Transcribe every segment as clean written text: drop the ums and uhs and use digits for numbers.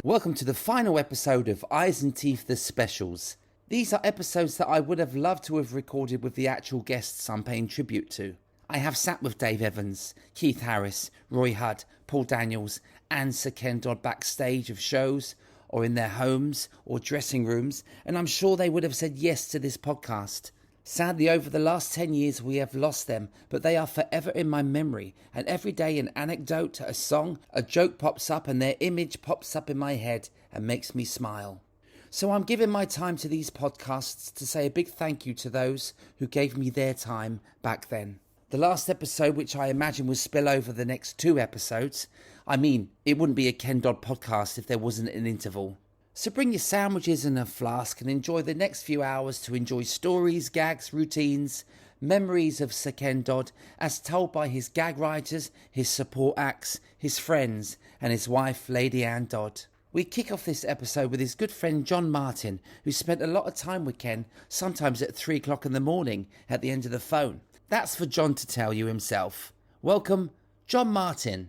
Welcome to the final episode of Eyes and Teeth the Specials. These are episodes that I would have loved to have recorded with the actual guests I'm paying tribute to. I have sat with Dave Evans, Keith Harris, Roy Hudd, Paul Daniels and Sir Ken Dodd backstage of shows or in their homes or dressing rooms, and I'm sure they would have said yes to this podcast. Sadly, over the last 10 years we have lost them, but they are forever in my memory, and every day an anecdote, a song, a joke pops up and their image pops up in my head and makes me smile. So I'm giving my time to these podcasts to say a big thank you to those who gave me their time back then. The last episode, which I imagine will spill over the next 2 episodes, I mean, it wouldn't be a Ken Dodd podcast if there wasn't an interval. So bring your sandwiches and a flask and enjoy the next few hours to enjoy stories, gags, routines, memories of Sir Ken Dodd as told by his gag writers, his support acts, his friends and his wife Lady Anne Dodd. We kick off this episode with his good friend John Martin, who spent a lot of time with Ken, sometimes at 3 o'clock in the morning at the end of the phone. That's for John to tell you himself. Welcome, John Martin.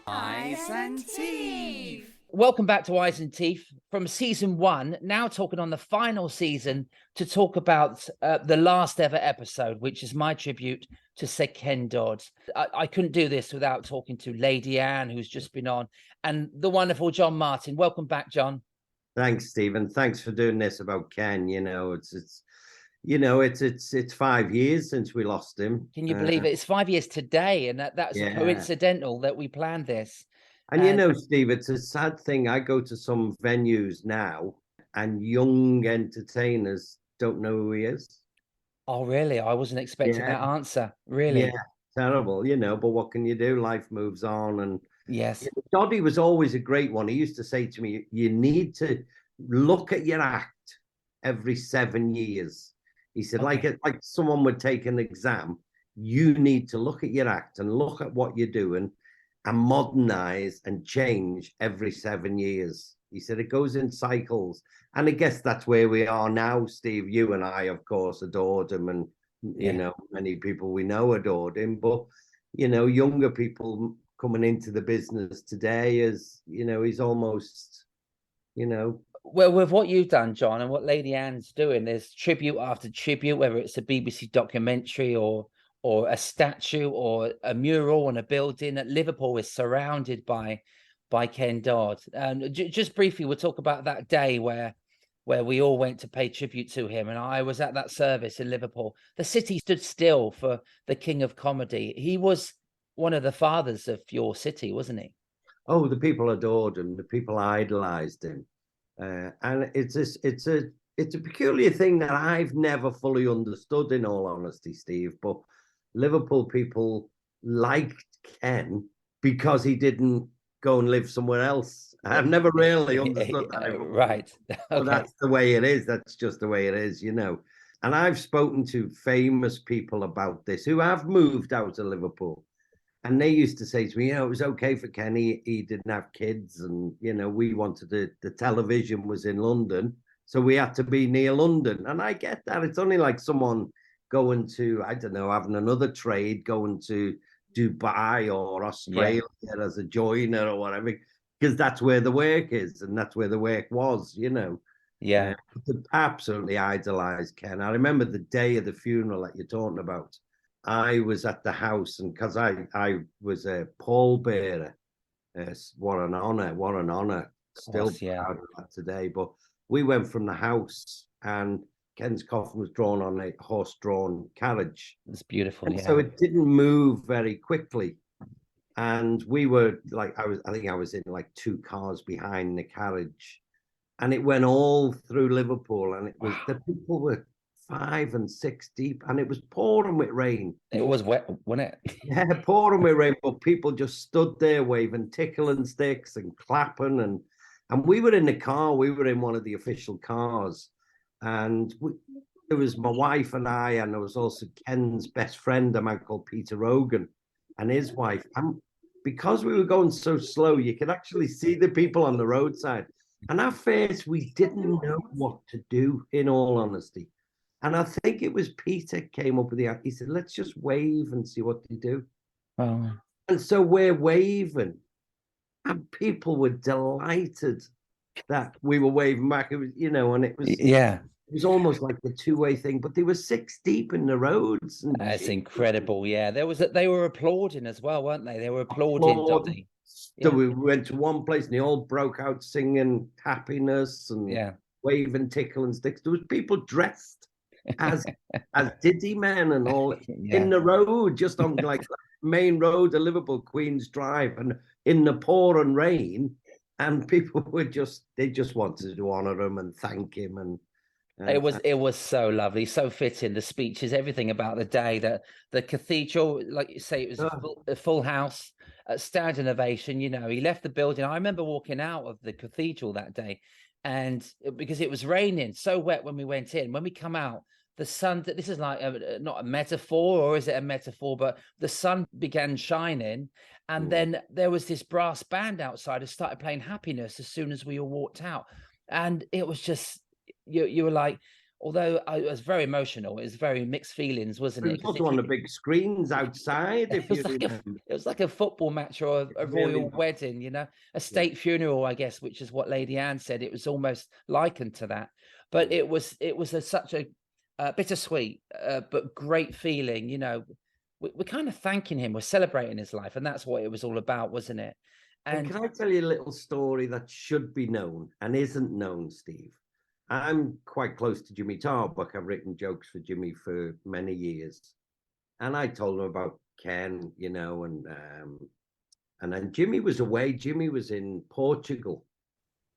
Eyes and Teeth. Welcome back to Eyes and Teeth from season 1. Now talking on the final season to talk about the last ever episode, which is my tribute to Sir Ken Dodd. I couldn't do this without talking to Lady Anne, who's just been on, and the wonderful John Martin. Welcome back, John. Thanks, Stephen. Thanks for doing this about Ken. It's 5 years since we lost him. Can you believe it? It's 5 years today, and that's coincidental that we planned this. And Steve, it's a sad thing. I go to some venues now, and young entertainers don't know who he is. Oh, really? I wasn't expecting that answer. Really? Yeah, terrible. But what can you do? Life moves on, and yes, Doddy was always a great one. He used to say to me, "You need to look at your act every 7 years." He said, okay. like someone would take an exam, you need to look at your act and look at what you're doing and modernize and change every 7 years. He said it goes in cycles. And I guess that's where we are now, Steve. You and I, of course, adored him. And, many people we know adored him. But, younger people coming into the business today is, he's almost, Well, with what you've done, John, and what Lady Anne's doing, there's tribute after tribute, whether it's a BBC documentary or a statue or a mural on a building. At Liverpool is surrounded by Ken Dodd. Just briefly, we'll talk about that day where we all went to pay tribute to him, and I was at that service in Liverpool. The city stood still for the King of Comedy. He was one of the fathers of your city, wasn't he? Oh, the people adored him. The people idolized him. And it's a peculiar thing that I've never fully understood, in all honesty, Steve. But Liverpool people liked Ken because he didn't go and live somewhere else. I've never really understood that. Right. Okay. Well, that's the way it is. That's just the way it is, And I've spoken to famous people about this who have moved out of Liverpool. And they used to say to me, it was okay for Kenny. He didn't have kids. And, we wanted the television was in London. So we had to be near London. And I get that. It's only like someone going to, I don't know, having another trade, going to Dubai or Australia as a joiner or whatever, because that's where the work is. And that's where the work was, Yeah. Absolutely idolized Ken. I remember the day of the funeral that you're talking about. I was at the house, and because I was a pallbearer, what an honor. Still proud of that today. But we went from the house, and Ken's coffin was drawn on a horse-drawn carriage. It's beautiful. And so it didn't move very quickly, and we were like, I think I was in like 2 cars behind the carriage, and it went all through Liverpool, and it was the people were 5 and 6 deep, and it was pouring with rain. It was wet, wasn't it? Yeah, pouring with rain, but people just stood there waving tickling sticks and clapping, and we were in the car. We were in one of the official cars, and there was my wife and I, and there was also Ken's best friend, a man called Peter Rogan, and his wife. And because we were going so slow, you could actually see the people on the roadside. And at first, we didn't know what to do, in all honesty. And I think it was Peter came up with the idea. He said, let's just wave and see what they do. Oh. And so we're waving. and people were delighted that we were waving back. It was, and it was almost like the two-way thing, but they were six deep in the roads. And that's incredible. Yeah, they were applauding as well, weren't they? They were applauding Doddy. So we went to one place and they all broke out singing happiness and waving tickle and sticks. There was people dressed as Diddy men and all in the road, just on like main road of Liverpool, Queen's Drive, and in the pouring rain. And people were they just wanted to honour him and thank him. And it was so lovely, so fitting. The speeches, everything about the day, the cathedral, like you say, it was a full house, standing ovation. He left the building. I remember walking out of the cathedral that day, and because it was raining so wet when we went in, when we come out, the sun, this is like not a metaphor, or is it a metaphor, but the sun began shining, and then there was this brass band outside who started playing Happiness as soon as we all walked out. And it was just, you were like, although I was very emotional, it was very mixed feelings, wasn't it? It was also on the big screens outside. It was like a football match or a royal wedding, a state funeral, I guess, which is what Lady Anne said. It was almost likened to that. But it was such a bittersweet, but great feeling. We're kind of thanking him. We're celebrating his life, and that's what it was all about, wasn't it? And can I tell you a little story that should be known and isn't known, Steve? I'm quite close to Jimmy Tarbuck. I've written jokes for Jimmy for many years, and I told him about Ken, and then Jimmy was away. Jimmy was in Portugal,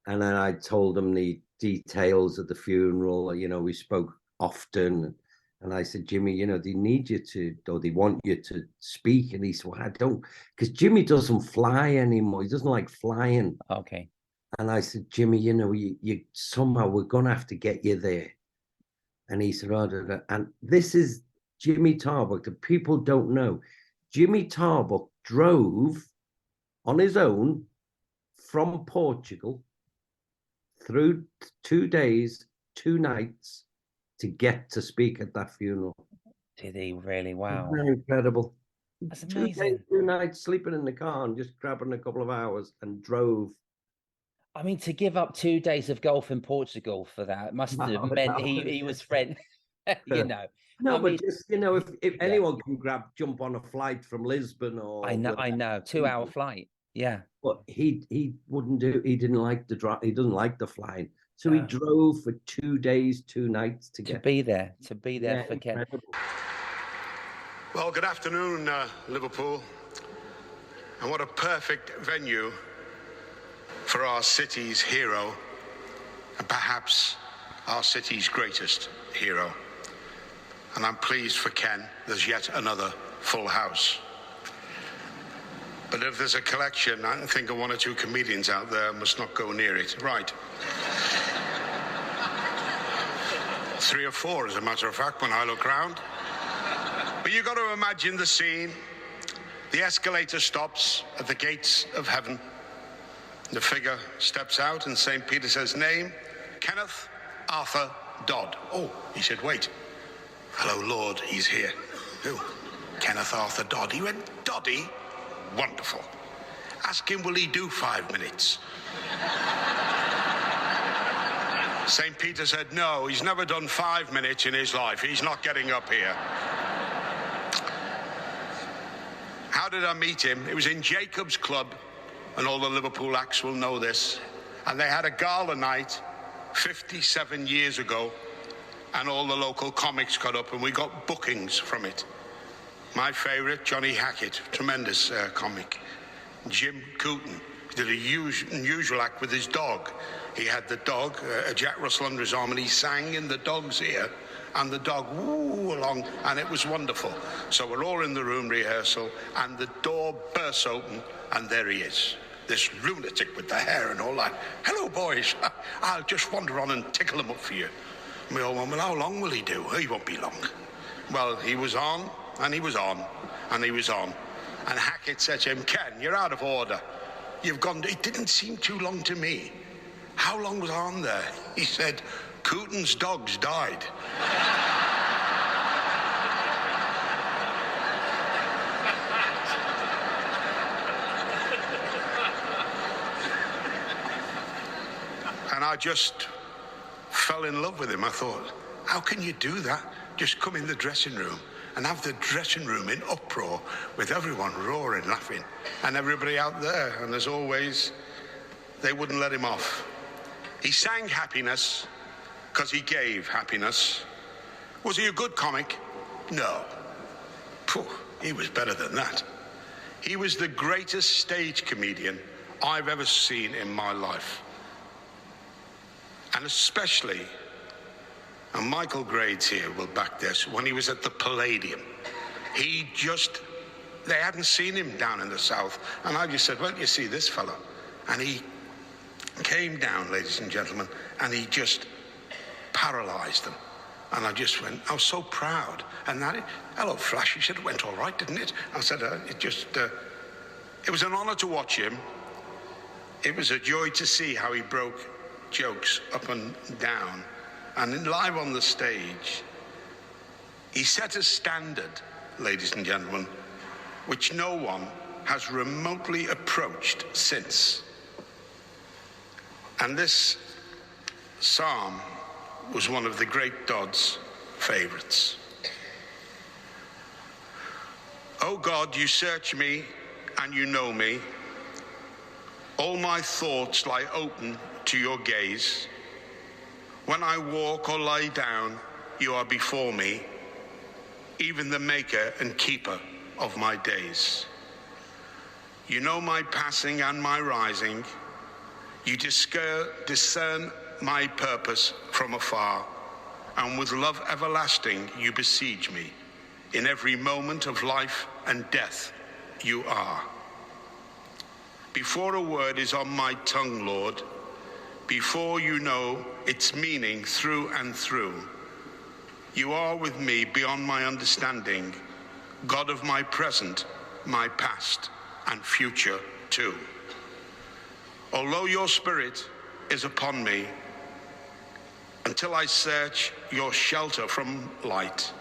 and then I told him the details of the funeral. We spoke often. And I said, Jimmy, they need you to, or they want you to speak. And he said, well, I don't, because Jimmy doesn't fly anymore. He doesn't like flying. Okay. And I said, Jimmy, you somehow we're going to have to get you there. And he said, oh, and this is Jimmy Tarbuck. The people don't know. Jimmy Tarbuck drove on his own from Portugal through 2 days, 2 nights, to get to speak at that funeral. Did he really? Wow. Very incredible. That's amazing. 2 days, 2 nights, sleeping in the car and just grabbing a couple of hours and drove. I mean, to give up 2 days of golf in Portugal for that must have meant he was friend, No, but just, if anyone can jump on a flight from Lisbon or... I know, 2-hour flight. Yeah. But he wouldn't do, he didn't like the drive, he doesn't like the flying. So he drove for 2 days, 2 nights to be there for Ken. Well, good afternoon, Liverpool. And what a perfect venue for our city's hero, and perhaps our city's greatest hero. And I'm pleased for Ken, there's yet another full house. But if there's a collection, I think of 1 or 2 comedians out there must not go near it. Right. 3 or 4, as a matter of fact, when I look round. But you've got to imagine the scene. The escalator stops at the gates of heaven. The figure steps out and St. Peter says, name, Kenneth Arthur Dodd. Oh, he said, wait. Hello, Lord, he's here. Who? Kenneth Arthur Dodd. He went, Doddy? Wonderful. Ask him, will he do 5 minutes? St. Peter said, no, he's never done 5 minutes in his life. He's not getting up here. How did I meet him? It was in Jacob's Club, and all the Liverpool acts will know this. And they had a gala night 57 years ago, and all the local comics got up, and we got bookings from it. My favourite, Johnny Hackett, tremendous comic. Jim Cooten did a unusual act with his dog. He had the dog, a Jack Russell under his arm, and he sang in the dog's ear, and the dog woo along, and it was wonderful. So we're all in the room rehearsal, and the door bursts open, and there he is, this lunatic with the hair and all that. Hello, boys. I'll just wander on and tickle him up for you. And we all went, well, how long will he do? He won't be long. Well, he was on, and he was on, and he was on. And Hackett said to him, Ken, you're out of order. You've gone, it didn't seem too long to me. How long was I on there? He said, Cooten's dogs died. I just fell in love with him. I thought, how can you do that? Just come in the dressing room and have the dressing room in uproar with everyone roaring, laughing, and everybody out there. And as always, they wouldn't let him off. He sang happiness because he gave happiness. Was he a good comic? No. Phew, he was better than that. He was the greatest stage comedian I've ever seen in my life. And especially, and Michael Grades here will back this, when he was at the Palladium, they hadn't seen him down in the South. And I just said, well, you see this fella. And he came down, ladies and gentlemen, and he just paralyzed them. And I just went, I was so proud. And hello, Flash, he said, it went all right, didn't it? I said, it was an honor to watch him. It was a joy to see how he broke jokes up and down. And live on the stage, he set a standard, ladies and gentlemen, which no one has remotely approached since. And this psalm was one of the great Dodd's favorites. Oh God, you search me and you know me. All my thoughts lie open to your gaze. When I walk or lie down, you are before me, even the maker and keeper of my days. You know my passing and my rising. You discern my purpose from afar, and with love everlasting you besiege me. In every moment of life and death you are. Before a word is on my tongue, Lord, before you know its meaning through and through, you are with me beyond my understanding, God of my present, my past, and future too. Although your spirit is upon me, until I search your shelter from light,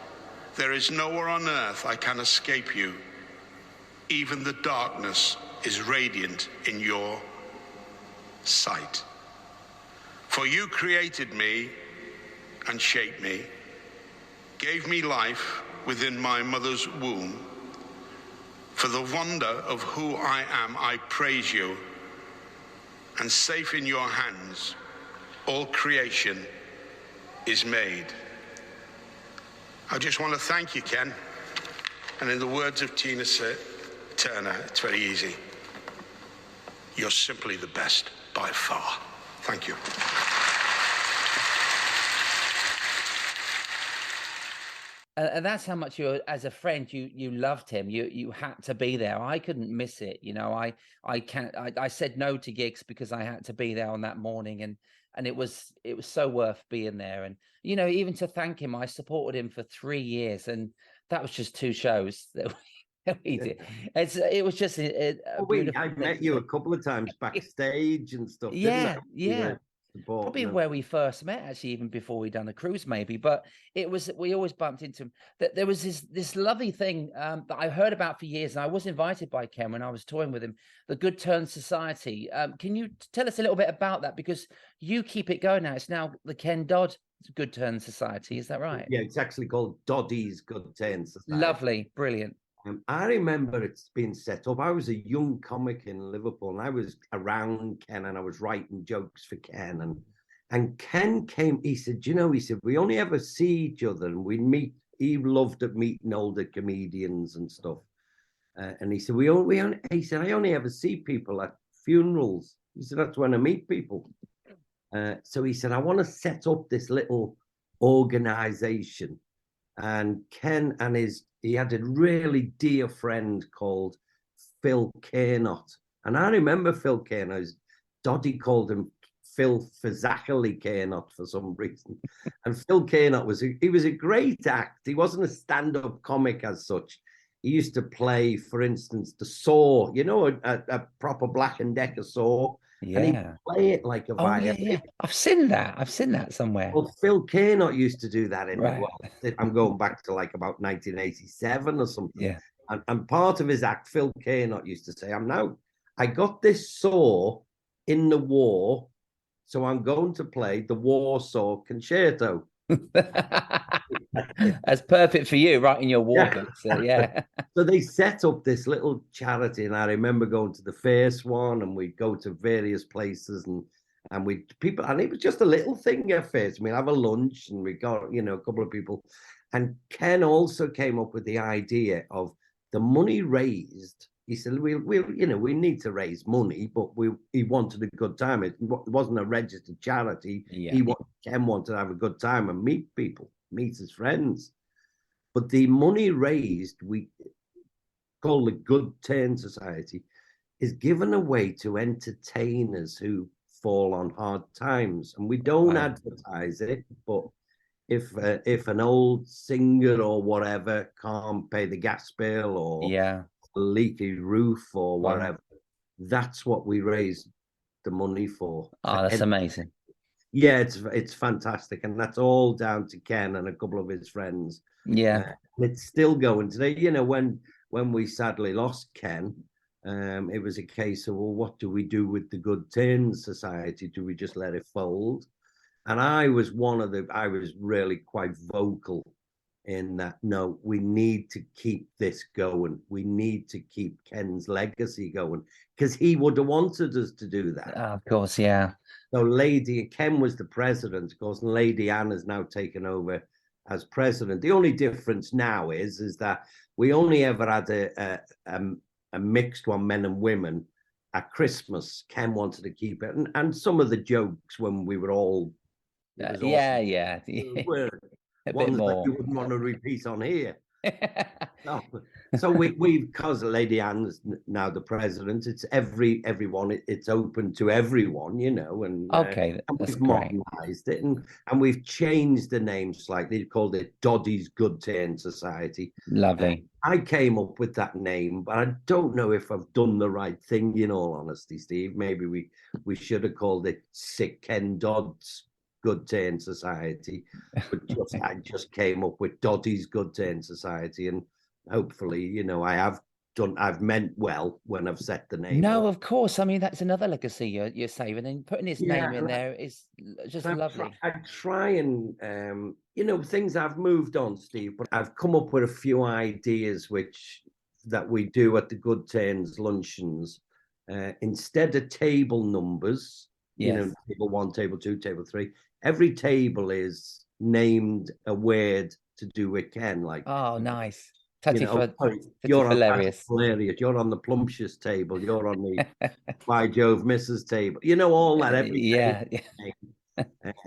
there is nowhere on earth I can escape you. Even the darkness is radiant in your sight. For you created me and shaped me, gave me life within my mother's womb. For the wonder of who I am, I praise you, and safe in your hands, all creation is made. I just want to thank you, Ken. And in the words of Tina Turner, it's very easy. You're simply the best by far. Thank you. And that's how much you, as a friend, you loved him. You had to be there. I couldn't miss it. You know, I said no to gigs because I had to be there on that morning, and it was so worth being there. And you know, even to thank him, I supported him for 3 years, and that was just 2 shows that we did. It was just I met you a couple of times backstage and stuff. Yeah, didn't I? yeah. Probably where we first met, actually, even before we'd done a cruise, maybe. But we always bumped into him. That there was this lovely thing that I heard about for years, and I was invited by Ken when I was touring with him, the Good Turn Society. Can you tell us a little bit about that? Because you keep it going now. It's now the Ken Dodd Good Turn Society. Is that right? Yeah, it's actually called Doddy's Good Turn Society. Lovely, brilliant. I remember it's been set up. I was a young comic in Liverpool, and I was around Ken, and I was writing jokes for Ken. And Ken came. He said, he said, we only ever see each other, and we meet. He loved at meeting older comedians and stuff. And he said, he said, I only ever see people at funerals. He said, that's when I meet people. So he said, I want to set up this little organization. And Ken and he had a really dear friend called Phil Cairnott. And I remember Phil Cairnott. Doddy called him Phil Fazachally Cairnott for some reason. And Phil Cairnott was a great act. He wasn't a stand-up comic as such. He used to play, for instance, the saw, a proper Black and Decker saw. Yeah. And he'd play it like a violin. Yeah. I've seen that somewhere. Well, Phil Cairnott used to do that Right. I'm going back to like about 1987 or something. Yeah. And part of his act, Phil Cairnott used to say, I got this saw in the war So I'm going to play the Warsaw Concerto. That's perfect for you, right in your war Yeah. boots. Yeah. So they set up this little charity, and I remember going to the first one, and we'd go to various places, and we people, and it was just a little thing at first. We'd have a lunch, and we got a couple of people, and Ken also came up with the idea of the money raised. He said, we need to raise money, but he wanted a good time. It wasn't a registered charity. Yeah. Ken wanted to have a good time and meet people, meet his friends. But the money raised, we call the Good Turn Society, is given away to entertainers who fall on hard times. And we don't advertise it, but if an old singer or whatever can't pay the gas bill or a leaky roof or whatever, that's what we raise the money for. Oh, that's amazing. Yeah, it's fantastic, and that's all down to Ken and a couple of his friends. Yeah, it's still going today. When we sadly lost Ken, it was a case of, well, what do we do with the Good Turn Society? Do we just let it fold? And I was really quite vocal in that. No, we need to keep this going. We need to keep Ken's legacy going, because he would have wanted us to do that. Of course, yeah. So Ken was the president, of course, and Lady Anne has now taken over as president. The only difference now is that we only ever had a mixed one, men and women, at Christmas. Ken wanted to keep it, and some of the jokes when we were all Awesome. Were a ones bit more that you wouldn't want to repeat on here. No. So because Lady Anne's now the president, it's everyone. It's open to everyone, and okay, and that's we've great. modernized it, and we've changed the name slightly. Called it Doddy's Good Turn Society. Lovely. I came up with that name, but I don't know if I've done the right thing. In all honesty, Steve, maybe we should have called it Sick Ken Dodd's Good Turn Society, but I just came up with Doddy's Good Turn Society, and hopefully, I've meant well when I've set the name. No, of course. I mean, that's another legacy you're saving, and putting his name in there is just lovely. I try and things have moved on, Steve, but I've come up with a few ideas that we do at the Good Turns luncheons. Instead of table numbers, table 1, table 2, table 3. Every table is named a word to do with Ken. Like, oh, nice. You're hilarious. You're on the Plumptious table. You're on the By Jove Mrs. table. All that every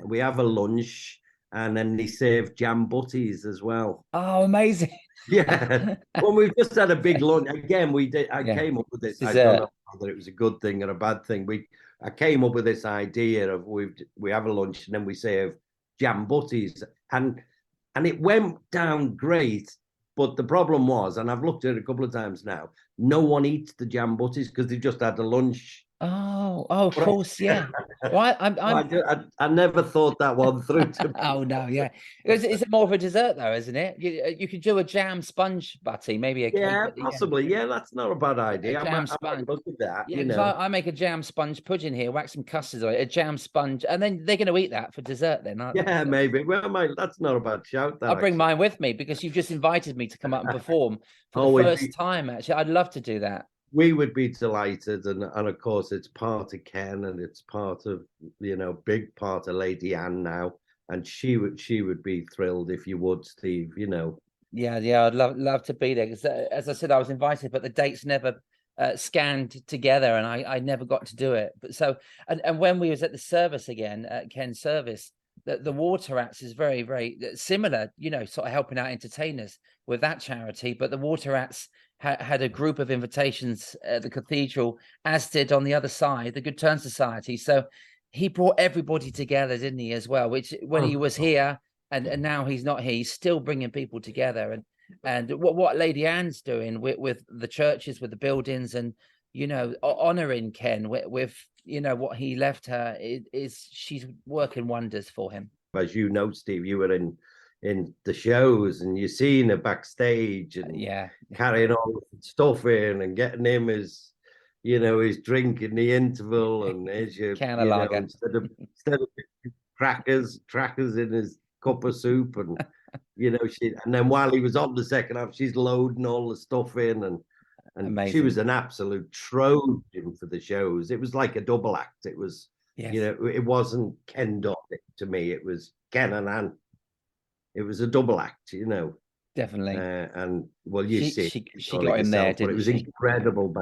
we have a lunch, and then they serve jam butties as well. Oh, amazing. Yeah. Well, we've just had a big lunch. Again, I came up with this. I don't know whether it was a good thing or a bad thing. I came up with this idea of we have a lunch and then we serve jam butties, and it went down great. But the problem was, and I've looked at it a couple of times now, no one eats the jam butties because they just had a lunch. Oh, of course, yeah. Well, I never thought that one through. Oh no, yeah. It's more of a dessert though, isn't it? You could do a jam sponge butty, maybe a cake. Possibly. Yeah, that's not a bad idea. A jam sponge. Look at that. Yeah, I make a jam sponge pudding here, whack some custard on it, a jam sponge, and then they're going to eat that for dessert. Then, aren't they? Maybe. Well, that's not a bad shout. I'll bring mine with me because you've just invited me to come up and perform for the first time. Actually, I'd love to do that. We would be delighted, and of course it's part of Ken, and it's part of big part of Lady Anne now, and she would be thrilled if you would, Steve. Yeah, I'd love to be there because, as I said, I was invited, but the dates never scanned together, and I never got to do it. But so, and when we was at the service again, at Ken's service, the Water Rats is very, very similar. Sort of helping out entertainers with that charity, but the Water Rats had a group of invitations at the cathedral, as did on the other side the Good Turn Society. So he brought everybody together, didn't he, as well? Which when he was here and now he's not here, he's still bringing people together. And what Lady Anne's doing with the churches, with the buildings, and honouring Ken with what he left her is she's working wonders for him. As you know, Steve, you were in the shows, and you've seen her backstage, and carrying all the stuff in and getting him his his drink in the interval, and there's your, Can of lager. instead of crackers in his cup of soup, and and then while he was on the second half, she's loading all the stuff in, and Amazing. she was an absolute Trojan for the shows. It was like a double act. It was, Yes. it wasn't Ken Dodd to me. It was Ken and Ann. It was a double act, Definitely. And well, she got in there, but it was she? incredible.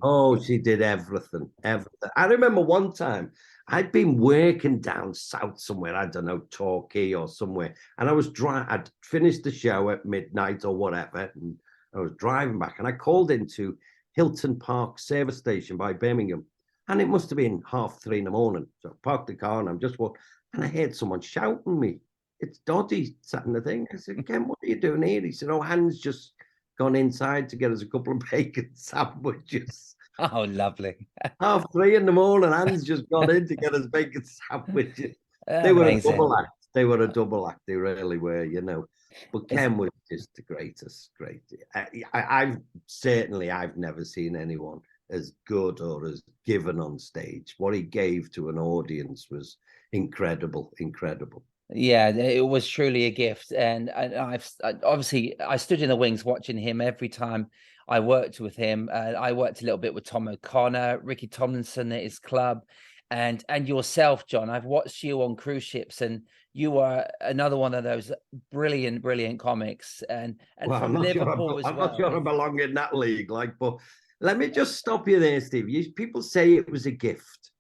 Oh, she did everything. I remember one time I'd been working down south somewhere, I don't know, Torquay or somewhere, and I'd finished the show at midnight or whatever, and I was driving back, and I called into Hilton Park service station by Birmingham, and it must have been 3:30 in the morning. So I parked the car, and I'm just walking, and I heard someone shouting me, "It's Doddy sat in the thing." I said, "Ken, what are you doing here?" He said, "Oh, Anne's just gone inside to get us a couple of bacon sandwiches." Oh, lovely. 3:30 in the morning, Anne's just gone in to get us bacon sandwiches. They were a double act. They really were, But Ken was just the greatest. Great. I've never seen anyone as good or as given on stage. What he gave to an audience was incredible. Yeah, it was truly a gift, and obviously I stood in the wings watching him every time I worked with him. I worked a little bit with Tom O'Connor, Ricky Tomlinson at his club, and yourself, John. I've watched you on cruise ships, and you are another one of those brilliant comics. And well, from Liverpool I'm not sure I belong in that league, but let me just stop you there, Steve. People say it was a gift,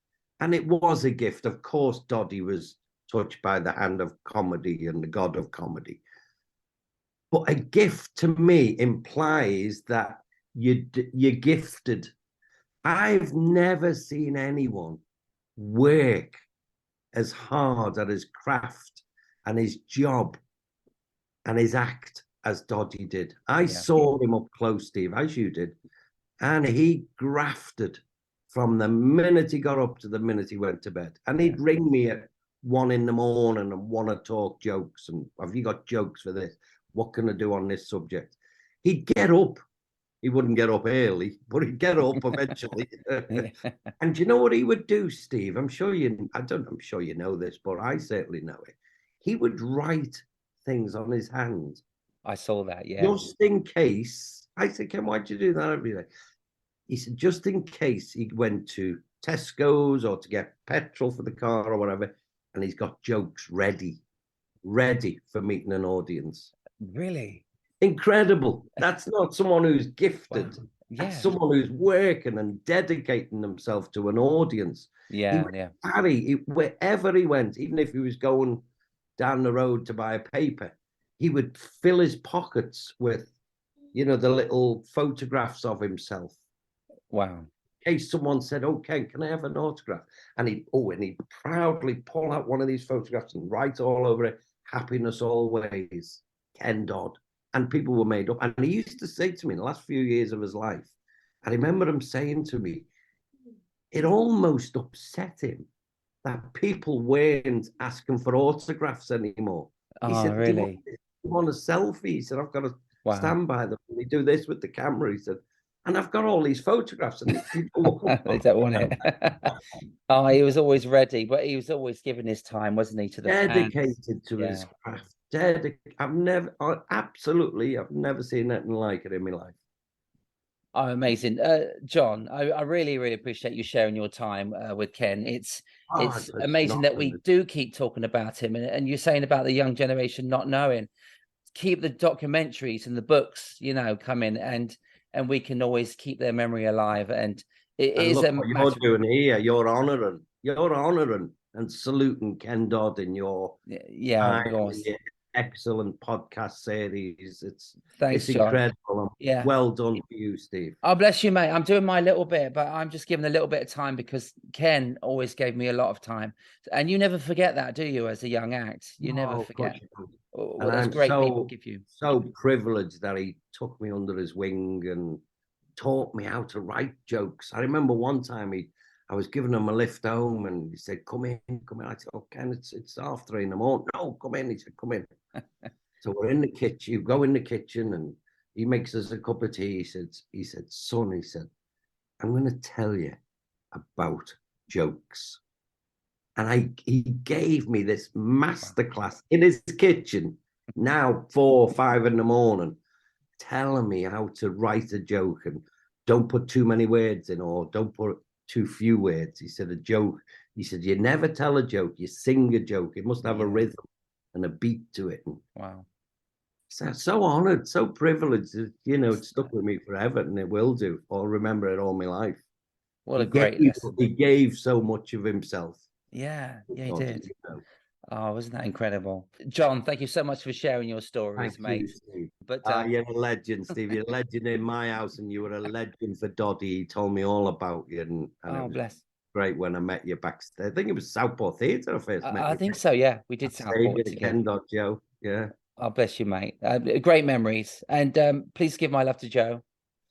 and it was a gift. Of course, Doddy was touched by the hand of comedy and the god of comedy. But a gift to me implies that you're gifted. I've never seen anyone work as hard at his craft and his job and his act as Doddy did. I saw him up close, Steve, as you did, and he grafted from the minute he got up to the minute he went to bed. And he'd ring me at 1 a.m. and want to talk jokes. And have you got jokes for this? What can I do on this subject? He'd get up. He wouldn't get up early, but he'd get up eventually. And you know what he would do, Steve? I'm sure you know this, but I certainly know it. He would write things on his hand. I saw that, yeah. Just in case. I said, Ken, why'd you do that every day? He said, just in case he went to Tesco's or to get petrol for the car or whatever, and he's got jokes ready for meeting an audience. Really? Incredible. That's not someone who's gifted. Wow. Yeah. That's someone who's working and dedicating themselves to an audience. Yeah. Wherever he went, even if he was going down the road to buy a paper, he would fill his pockets with, the little photographs of himself. Wow. In case someone said, "Oh, Ken, can I have an autograph?" And he'd proudly pull out one of these photographs and write all over it, "Happiness always, Ken Dodd." And people were made up. And he used to say to me in the last few years of his life, I remember him saying to me, it almost upset him that people weren't asking for autographs anymore. He said, really? Do you want a selfie? He said, "I've got to stand by them. We do this with the camera." He said, "And I've got all these photographs." And people they don't want it. He was always ready, but he was always giving his time, wasn't he, to the dedicated fans? To his craft. I've never seen anything like it in my life. Oh, amazing. John, I really, really appreciate you sharing your time with Ken. It's amazing that we do keep talking about him, and you're saying about the young generation not knowing. Keep the documentaries and the books, coming, and we can always keep their memory alive. And it is what you're doing here. You're honoring and saluting Ken Dodd in your of course. Excellent podcast series. Thanks, it's incredible. Yeah, well done for you, Steve. Oh, bless you, mate. I'm doing my little bit, but I'm just giving a little bit of time because Ken always gave me a lot of time, and you never forget that, do you? As a young act, you never forget. And I'm great people give you. So privileged that he took me under his wing and taught me how to write jokes. I remember one time I was giving him a lift home, and he said, "Come in." I said, "Oh, Ken, it's 3:30 in the morning." "No, come in." He said, "Come in." So we're in the kitchen. You go in the kitchen, and he makes us a cup of tea. He said, "Son," he said, I'm going to tell you about jokes. And he gave me this masterclass in his kitchen, now 4 or 5 in the morning, telling me how to write a joke and don't put too many words in or don't put too few words. He said, a joke, he said, you never tell a joke, you sing a joke. It must have a rhythm and a beat to it. And Wow. so honored, so privileged. It stuck with me forever and it will do. I'll remember it all my life. What a great lesson. He gave so much of himself. Yeah, he did. You know. Oh, wasn't that incredible? John, thank you so much for sharing your stories, Thank mate. you, Steve. But You're a legend, Steve. You're a legend in my house, and you were a legend for Doddy. He told me all about you, and oh, it was bless. great when I met you backstage. I think it was Southport Theatre I first met I you. think so. Yeah, we did Southport At together. Ken Dodd, Joe. Yeah. Oh, bless you, mate. Great memories. And please give my love to Joe.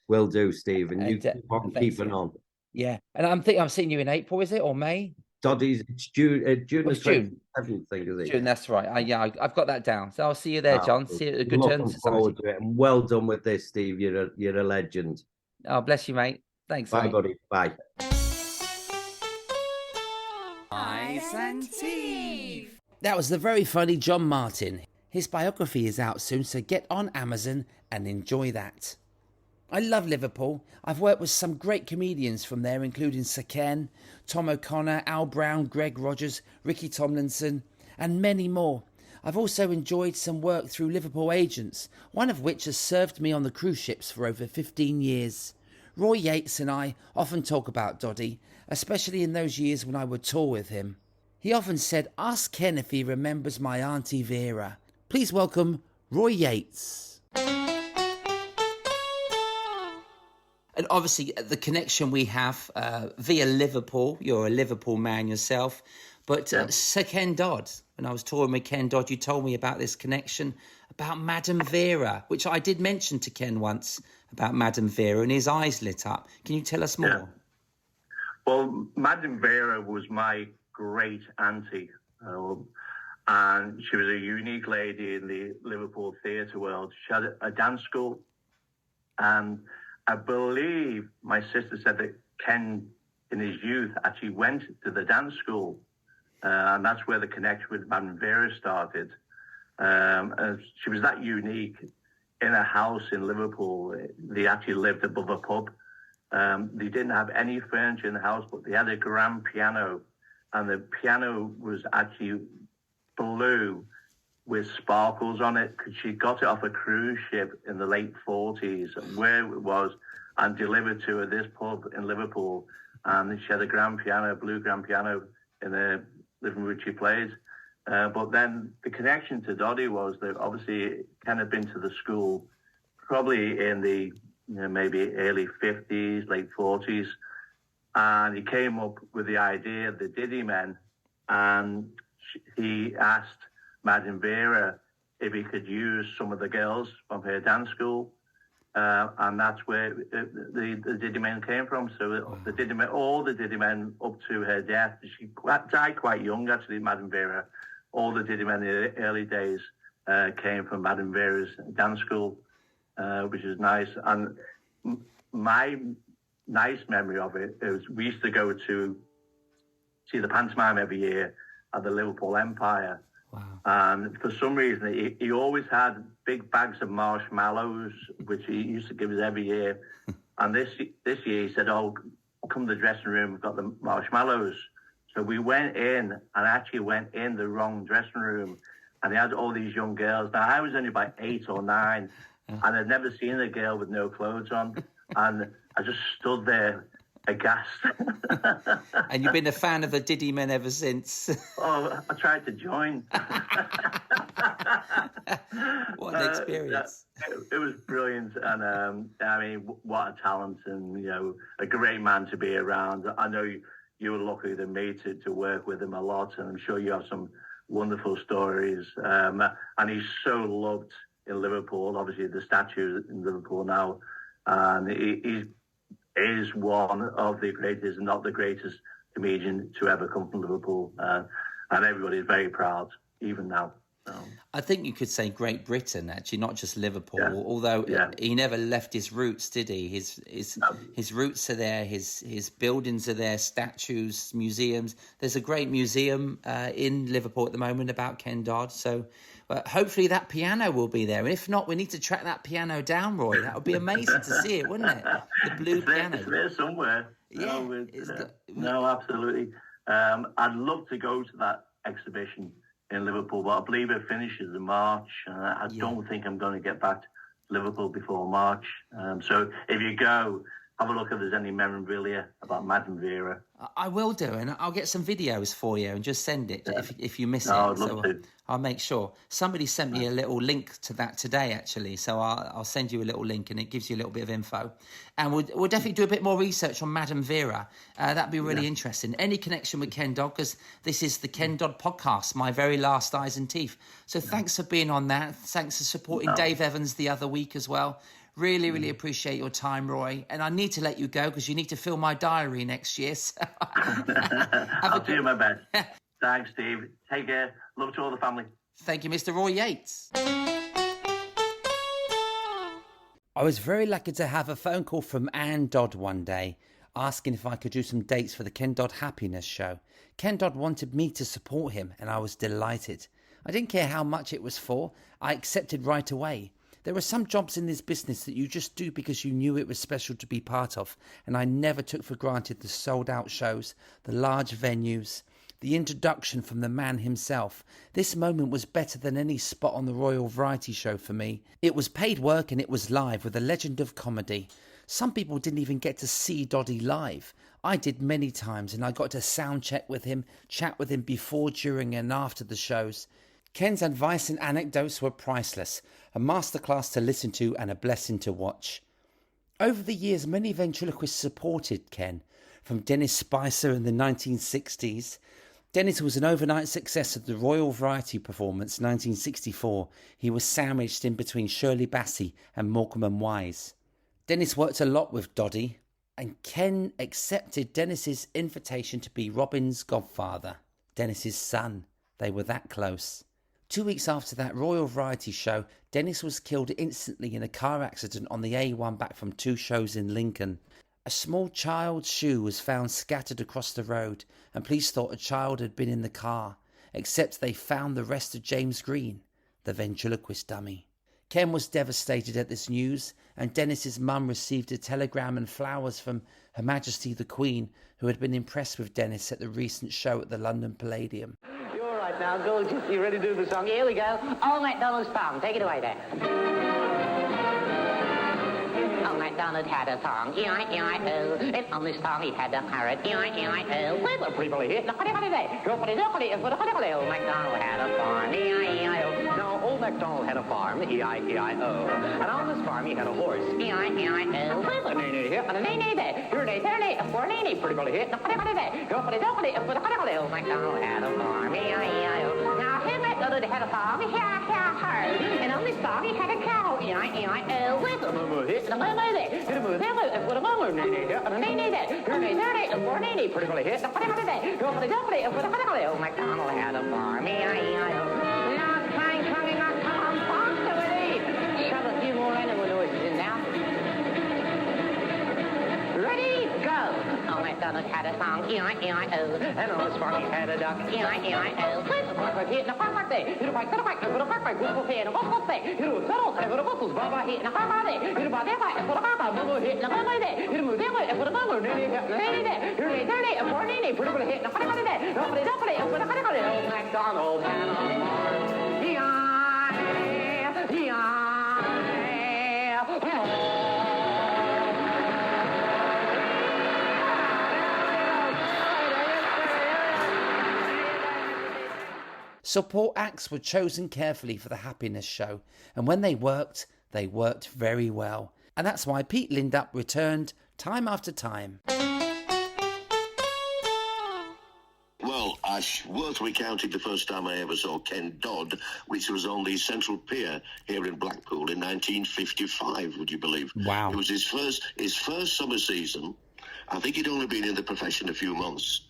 Will do, Steve. And you keep on thanks keeping again. on. Yeah, and I'm seeing you in April, is it, or May? Doddy's it's June. June It's June. 27th, I think, is it? June, that's right. I've got that down. So I'll see you there, John. See you at the Good Looking Turn Society. forward to it. And well done with this, Steve. You're a legend. Oh, bless you, mate. Thanks, Bye, mate. buddy. Bye. Ice and Teeth. That was the very funny John Martin. His biography is out soon, so get on Amazon and enjoy that. I love Liverpool. I've worked with some great comedians from there, including Sir Ken, Tom O'Connor, Al Brown, Greg Rogers, Ricky Tomlinson, and many more. I've also enjoyed some work through Liverpool agents, one of which has served me on the cruise ships for over 15 years. Roy Yates and I often talk about Doddy, especially in those years when I would tour with him. He often said, ask Ken if he remembers my Auntie Vera. Please welcome Roy Yates. And obviously the connection we have via Liverpool, you're a Liverpool man yourself, but Sir Ken Dodd, when I was touring with Ken Dodd, you told me about this connection about Madame Vera, which I did mention to Ken once about Madame Vera, and his eyes lit up. Can you tell us more? Yeah. Well, Madame Vera was my great auntie, and she was a unique lady in the Liverpool theatre world. She had a dance school, and I believe my sister said that Ken, in his youth, actually went to the dance school, and that's where the connection with Madame Vera started. And she was that unique. In a house in Liverpool, they actually lived above a pub. They didn't have any furniture in the house, but they had a grand piano, and the piano was actually blue with sparkles on it, because she got it off a cruise ship in the late 40s, where it was, and delivered to her this pub in Liverpool. And she had a grand piano, blue grand piano, in the living room she played. But then the connection to Doddy was that obviously Ken had been to the school probably in the maybe early 50s, late 40s. And he came up with the idea of the Diddy men, and he asked Madame Vera if he could use some of the girls from her dance school, and that's where the Diddy men came from. So the Diddy men, all the Diddy men up to her death, she died quite young actually, Madame Vera. All the Diddy men in the early days came from Madame Vera's dance school, which is nice. And my nice memory of it is we used to go to see the pantomime every year at the Liverpool Empire. Wow. And for some reason, he always had big bags of marshmallows, which he used to give us every year. And this year he said, oh, come to the dressing room, we've got the marshmallows. So we went in and actually went in the wrong dressing room. And he had all these young girls. Now, I was only about 8 or 9, and I'd never seen a girl with no clothes on. And I just stood there aghast. And you've been a fan of the Diddy men ever since. Oh, I tried to join. What an experience. It was brilliant. And I mean, what a talent, and, a great man to be around. I know you were luckier than me to work with him a lot, and I'm sure you have some wonderful stories. And he's so loved in Liverpool. Obviously, the statue in Liverpool now. And he is one of the greatest, not the greatest comedian to ever come from Liverpool. And everybody is very proud, even now. I think you could say Great Britain, actually, not just Liverpool. Yeah. Although Yeah. he never left his roots, did he? His roots are there. His buildings are there. Statues, museums. There's a great museum in Liverpool at the moment about Ken Dodd. So hopefully that piano will be there. And if not, we need to track that piano down, Roy. That would be amazing to see it, wouldn't it? The blue piano. It's there somewhere. Yeah. No, absolutely. I'd love to go to that exhibition in Liverpool, but I believe it finishes in March, and I don't think I'm going to get back to Liverpool before March. So if you go, have a look if there's any memorabilia about Madame Vera. I will do, and I'll get some videos for you and just send it if you miss it. I'd love to. I'll make sure. Somebody sent me a little link to that today, actually, so I'll send you a little link, and it gives you a little bit of info. And we'll definitely do a bit more research on Madame Vera. That'd be really interesting. Any connection with Ken Dodd, because this is the Ken Dodd podcast, my very last Eyes and Teeth. So thanks for being on that. Thanks for supporting Dave Evans the other week as well. Really, really appreciate your time, Roy. And I need to let you go because you need to fill my diary next year. So I'll do my best. Thanks, Steve. Take care. Love to all the family. Thank you, Mr. Roy Yates. I was very lucky to have a phone call from Ann Dodd one day asking if I could do some dates for the Ken Dodd Happiness Show. Ken Dodd wanted me to support him, and I was delighted. I didn't care how much it was for. I accepted right away. There are some jobs in this business that you just do because you knew it was special to be part of, and I never took for granted the sold-out shows, the large venues, the introduction from the man himself. This moment was better than any spot on the Royal Variety Show for me. It was paid work and it was live with a legend of comedy. Some people didn't even get to see Doddy live. I did many times, and I got to sound check with him, chat with him before, during and after the shows. Ken's advice and anecdotes were priceless, a masterclass to listen to and a blessing to watch. Over the years, many ventriloquists supported Ken, from Dennis Spicer in the 1960s. Dennis was an overnight success at the Royal Variety Performance 1964. He was sandwiched in between Shirley Bassey and Morecambe and Wise. Dennis worked a lot with Doddy, and Ken accepted Dennis's invitation to be Robin's godfather, Dennis's son. They were that close. 2 weeks after that Royal Variety Show, Dennis was killed instantly in a car accident on the A1 back from 2 shows in Lincoln. A small child's shoe was found scattered across the road, and police thought a child had been in the car, except they found the rest of James Green, the ventriloquist dummy. Ken was devastated at this news, and Dennis's mum received a telegram and flowers from Her Majesty the Queen, who had been impressed with Dennis at the recent show at the London Palladium. You're all right now, gorgeous. You ready to do the song? Here we go. All MacDonald's farm. Take it away there. Old MacDonald had a song, E-I-E-I-O, and on this song he had a parrot, E-I-E-I-O. Well, the people here, old MacDonald had a farm, E-I-E-I-O. Now, old MacDonald had a farm, E-I-E-I-O, and on this farm he had a horse, E-I-E-I-O. Well, a nay here, and a nay there, here a nay, there a nay, a four nay, pretty well here, old MacDonald had a farm, E-I-E-I-O. Now, here MacDonald had a farm, and on this farm he had a cow, E-I-E-I-O. Well, MacDonald had a farm, E-I-E-I-O. Now, trying, not come faster with it. Shove a few more animal noises in now. Ready, go. Oh, MacDonald had a song, E-I-E-I-O. And on his farm he had a duck, E-I-E-I-O. MacDonald had a farm, Support acts were chosen carefully for the Happiness Show, and when they worked very well. And that's why Pete Lindup returned time after time. Well, Ash, worth recounting the first time I ever saw Ken Dodd, which was on the Central Pier here in Blackpool in 1955, would you believe? Wow. It was his first summer season. I think he'd only been in the profession a few months.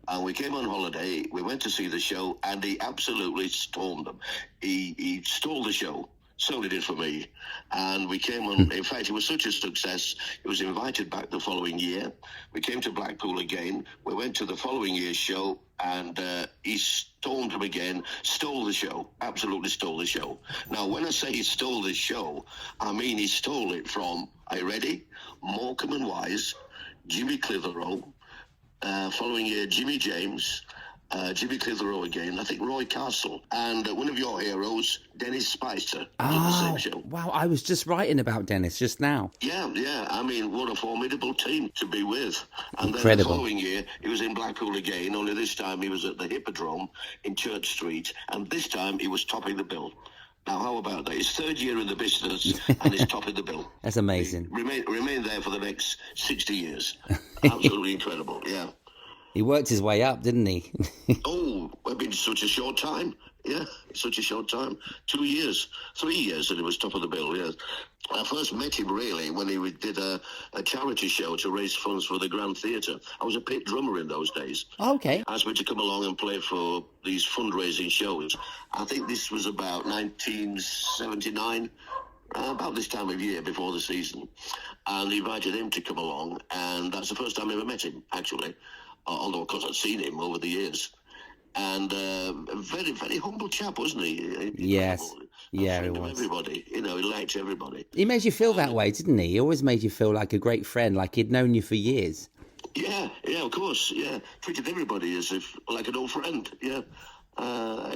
And we came on holiday, we went to see the show, and he absolutely stormed them. He stole the show. So he did for me. And we came on, in fact, it was such a success, he was invited back the following year. We came to Blackpool again. We went to the following year's show, and he stormed them again, stole the show, absolutely stole the show. Now, when I say he stole the show, I mean he stole it from, are you ready? Morecambe and Wise, Jimmy Clitheroe, following year, Jimmy James, Jimmy Clitheroe again, I think Roy Castle, and one of your heroes, Dennis Spicer, was on the same show. Wow, I was just writing about Dennis just now. Yeah, I mean, what a formidable team to be with. And Incredible. then the following year, he was in Blackpool again, only this time he was at the Hippodrome in Church Street, and this time he was topping the bill. Now, how about that? His third year in the business, and he's topping the bill. That's amazing. He remained there for the next 60 years. Absolutely incredible, yeah. He worked his way up, didn't he? Oh, it's been such a short time. Yeah, such a short time. 2 years, 3 years, and he was top of the bill, yes. I first met him, really, when he did a charity show to raise funds for the Grand Theatre. I was a pit drummer in those days. Okay. Asked me to come along and play for these fundraising shows. I think this was about 1979, about this time of year before the season. And he invited him to come along, and that's the first time I ever met him, actually. Although, of course, I'd seen him over the years. And a very, very humble chap, wasn't he? Yes. Yeah, he was. Everybody, he liked everybody. He made you feel that way, didn't he? He always made you feel like a great friend, like he'd known you for years. Yeah, of course, yeah. Treated everybody as if, like an old friend, yeah.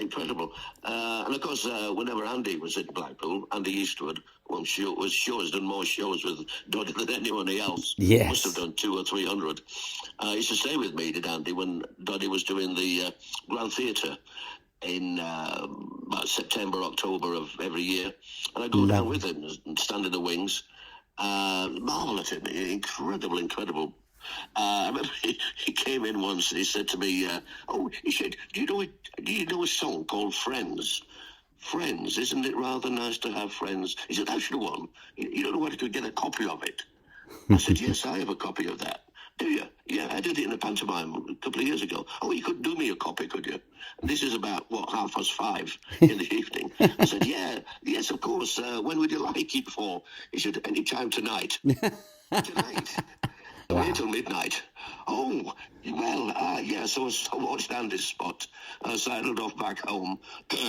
Incredible. And of course, whenever Andy was in Blackpool, Andy Eastwood, was sure has done more shows with Doddy than anyone else. Yes. Must have done 200 or 300. He used to stay with me, did Andy, when Doddy was doing the Grand Theatre in about September, October of every year. And I'd go down with him and stand in the wings. Marvel at him. Incredible. I remember he came in once and he said to me, he said, do you know a song called Friends? Friends, isn't it rather nice to have friends? He said, that's the one. You don't know where to get a copy of it. I said, yes, I have a copy of that. Do you? Yeah, I did it in a pantomime a couple of years ago. Oh, you could do me a copy, could you? And this is about, 5:30 in the evening. I said, yes, of course. When would you like it for? He said, any time tonight. Tonight. Wow. Until midnight. Oh, well, so I watched Andy's spot, sidled off back home,